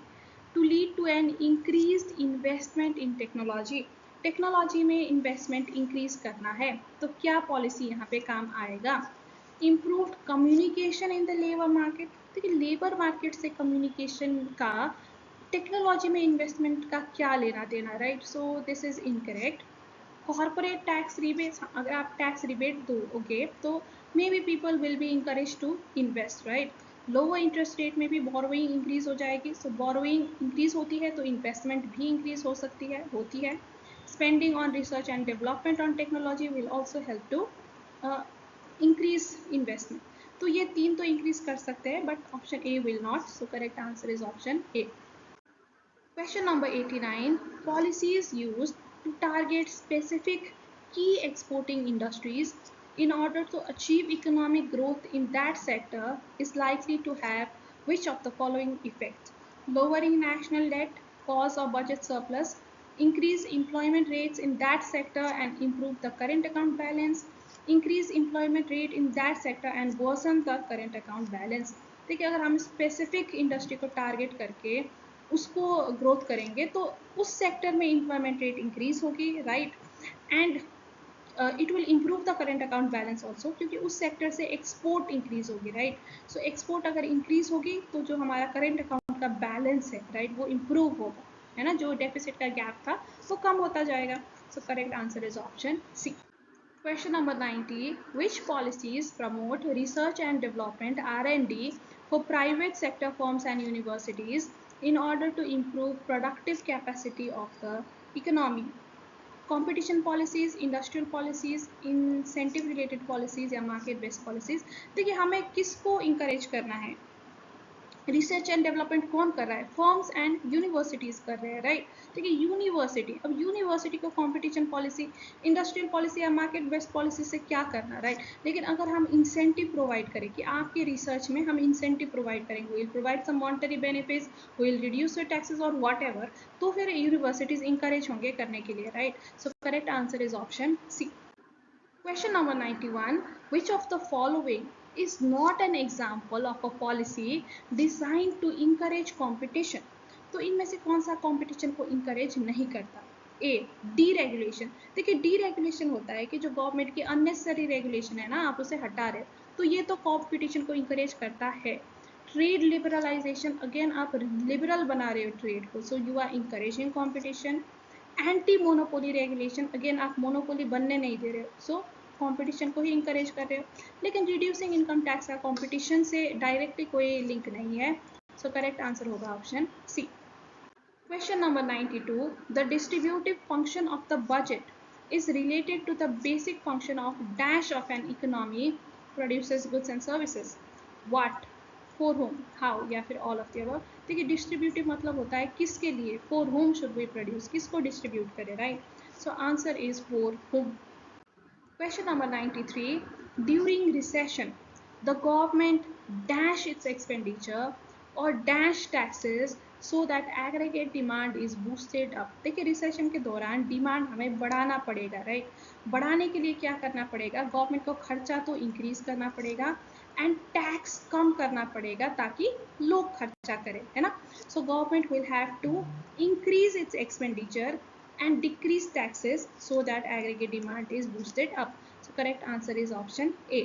to lead to an increased investment in technology? Technology में इन्वेस्टमेंट इंक्रीज करना है तो क्या पॉलिसी यहाँ पे काम आएगा? Improved communication in the labour market, देखिए लेबर मार्केट से कम्युनिकेशन का टेक्नोलॉजी में इन्वेस्टमेंट का क्या लेना देना, right. So this is incorrect. Corporate tax rebate, अगर आप टैक्स रिबेट दोगे तो maybe people will be encourage to invest, right. Lower interest rate में भी बोरोइंग इंक्रीज हो जाएगी, सो बोरोइंग इंक्रीज होती है तो इन्वेस्टमेंट भी इंक्रीज हो सकती है, होती है। Spending on research and development on technology will also help to increase investment. तो ये तीन तो इंक्रीज कर सकते हैं but option A will not, so correct answer is option A. Question number 89. Policies used to target specific key exporting industries in order to achieve economic growth in that sector is likely to have which of the following effects? Lowering national debt, cause or budget surplus, increase employment rates in that sector and improve the current account balance, increase employment rate in that sector and worsen the current account balance। देखिए अगर हम specific industry को target करके उसको growth करेंगे तो उस sector में एम्प्लॉयमेंट रेट इंक्रीज होगी, right. And it will improve the current account balance also, क्योंकि उस सेक्टर से एक्सपोर्ट इंक्रीज होगी, राइट। सो एक्सपोर्ट अगर इंक्रीज होगी तो जो हमारा करेंट अकाउंट का बैलेंस है, राइट, वो इम्प्रूव होगा, है ना, जो डेफिसिट का गैप था वो कम होता जाएगा। So correct answer is option C. Question number 90. Which policies promote research and development R&D for private sector firms and universities in order to improve productive capacity of the economy? Competition policies, industrial policies, incentive related policies या market based policies? देखिए हमें किसको encourage करना है, research and development कौन कर रहा है? फर्म्स एंड यूनिवर्सिटीज कर रहे हैं, राइट? देखिए यूनिवर्सिटी, अब यूनिवर्सिटी को कंपटीशन पॉलिसी, इंडस्ट्रियल पॉलिसी या मार्केट बेस्ड पॉलिसी से क्या करना, राइट? लेकिन अगर हम इंसेंटिव प्रोवाइड करें कि आपके रिसर्च में हम इंसेंटिव प्रोवाइड करेंगे, will provide some monetary benefits, will reduce your taxes और वॉट एवर, तो फिर यूनिवर्सिटीज इंकरेज होंगे करने के लिए, right? So correct answer is option C. Question number 91. Which of the following is not an example of a policy designed to encourage competition? तो इनमें से कौन सा कंपटीशन को इंकरेज नहीं करता? ए, डीरेगुलेशन। देखिए डीरेगुलेशन होता है कि जो गवर्नमेंट की अननेसेसरी रेगुलेशन है ना, आप उसे हटा रहे हो, तो ये तो कंपटीशन को इंकरेज करता है। ट्रेड लिबरलाइजेशन, अगेन आप लिबरल बना रहे हो ट्रेड को, so you are encouraging competition. Anti monopoly regulation, again आप मोनोपोली बनने नहीं दे रहे हो, सो कंपटीशन को ही इंकरेज कर रहे हो। लेकिन रिड्यूसिंग इनकम टैक्स का कंपटीशन से डायरेक्टली कोई लिंक नहीं है, सो करेक्ट आंसर होगा option C. Question number 92. The distributive function of the budget is related to the basic function of dash of an economy produces goods and services. What? For whom? How? या फिर all of the above. देखिए distributive मतलब होता है किसके लिए, for whom should we produce, किसको distribute करें, right? So answer is for whom. Question number 93. During recession, the government dash its expenditure or dash taxes so that aggregate demand is boosted up. देखिए recession के दौरान demand हमें बढ़ाना पड़ेगा, right? बढ़ाने के लिए क्या करना पड़ेगा? गवर्नमेंट को खर्चा तो इंक्रीज करना पड़ेगा एंड टैक्स कम करना पड़ेगा ताकि लोग खर्चा करें, है ना? So government will have to increase its expenditure and decrease taxes so that aggregate demand is boosted up. So correct answer is option A.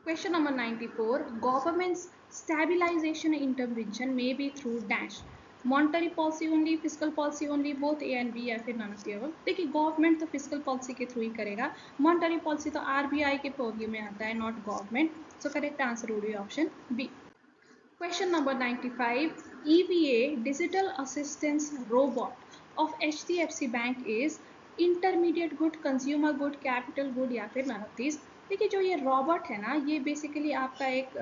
Question number 94. Government's stabilization intervention may be through dash. Monetary policy only, fiscal policy only, both A and B या फिर none of the above. देखिए government तो physical policy के through ही करेगा, monetary policy तो RBI के purview में आता है, not government. So correct answer would be option B. Question number 95. EVA Digital Assistance Robot of HDFC Bank is intermediate good, consumer good, capital good या फिर none of these. देखिए जो ये रोबोट है ना, ये बेसिकली आपका एक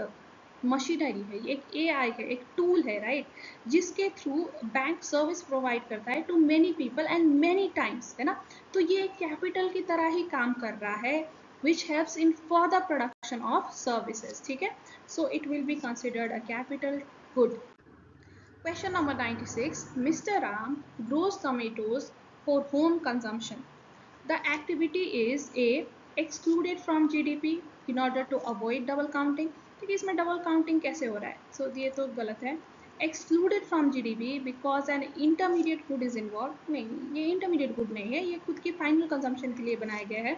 मशीनरी है, एक AI है, एक टूल है, राइट? जिसके थ्रू बैंक सर्विस प्रोवाइड करता है to many people and many times, है ना? तो ये कैपिटल की तरह ही काम कर रहा है, which helps in further production of services, ठीक है? So it will be considered a capital good. Question number 96. Mr. Ram grows tomatoes for home consumption. The activity is A. Excluded from GDP in order to avoid double counting. देखिए इसमें double counting कैसे हो रहा है? सो ये तो गलत है. Excluded from GDP because an intermediate good is involve. नहीं, ये इंटरमीडिएट गुड नहीं है, ये खुद की फाइनल कंजम्पशन के लिए बनाया गया है.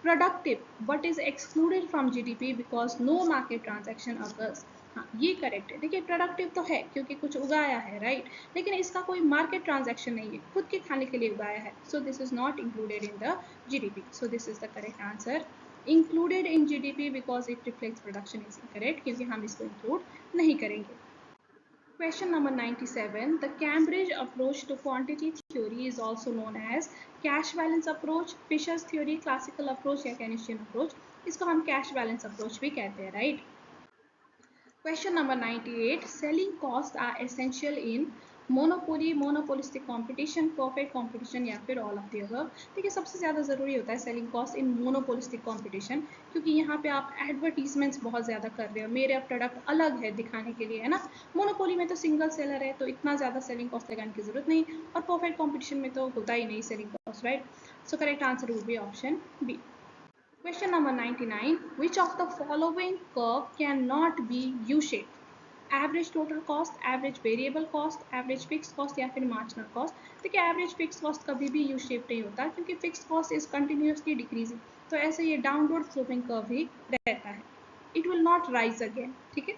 Productive but is excluded from GDP because no market transaction occurs. हाँ ये करेक्ट है. देखिए प्रोडक्टिव तो है क्योंकि कुछ उगाया है, राइट? लेकिन इसका कोई मार्केट ट्रांजेक्शन नहीं है, खुद के खाने के लिए उगाया है. So this is not included in the GDP. So this is the correct answer. Included in GDP because it reflects production is incorrect, क्योंकि हम इसको इंक्लूड नहीं करेंगे. Question number 97. The Cambridge approach to quantity theory is also known as cash balance approach, Fisher's theory, classical approach या Keynesian approach. इसको हम cash balance approach भी कहते हैं, right? Question number 98. Selling costs are essential in monopoly, monopolistic competition, perfect competition या फिर all of the above. देखिए सबसे ज़्यादा ज़रूरी होता है selling cost in monopolistic competition, क्योंकि यहाँ पे आप एडवर्टीजमेंट्स बहुत ज़्यादा कर रहे हो, मेरा प्रोडक्ट अलग है दिखाने के लिए, है ना? मोनोपोली में तो सिंगल सेलर है, तो इतना ज़्यादा सेलिंग कॉस्ट लगाने की जरूरत नहीं, और परफेक्ट कॉम्पिटिशन में तो होता ही नहीं selling cost, right? So correct answer would be option B. Question number 99. Which of the following curve cannot be U-shaped? Average total cost, average variable cost, average fix cost या फिर marginal cost. देखिए average fix cost कभी भी U shape नहीं होता, क्योंकि fix cost is continuously decreasing, तो ऐसे ये डाउनवर्ड स्लोपिंग कर्व ही रहता है. It will not rise again, ठीक है?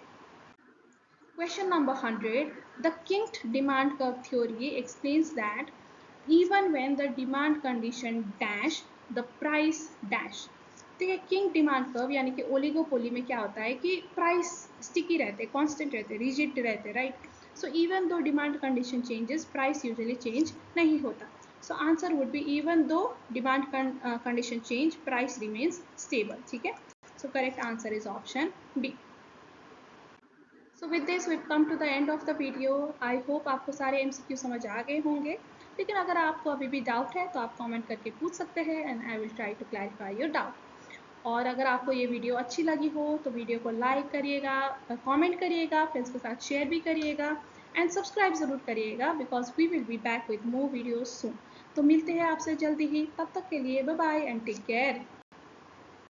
Question number 100. The kinked demand curve theory explains that even when the demand condition dash, the price dash. देखिए kinked demand curve यानी कि ओलिगोपोली में क्या होता है कि प्राइस स्टिकी रहते, कांस्टेंट रहते, रिजिड रहते, right? So even though demand condition changes, price usually change नहीं होता. So answer would be even though demand condition change, price remains stable, ठीक है? So correct answer is option B. So with this we come to the end of the video. I hope आपको सारे MCQ समझ आ गए होंगे, लेकिन अगर आपको अभी भी डाउट है तो आप कमेंट करके पूछ सकते हैं and I will try to clarify your doubt. और अगर आपको ये वीडियो अच्छी लगी हो तो वीडियो को लाइक करिएगा, कमेंट करिएगा, फ्रेंड्स के साथ शेयर भी करिएगा एंड सब्सक्राइब ज़रूर करिएगा because we will be back with more videos soon. तो मिलते हैं आपसे जल्दी ही, तब तक के लिए bye bye and take care.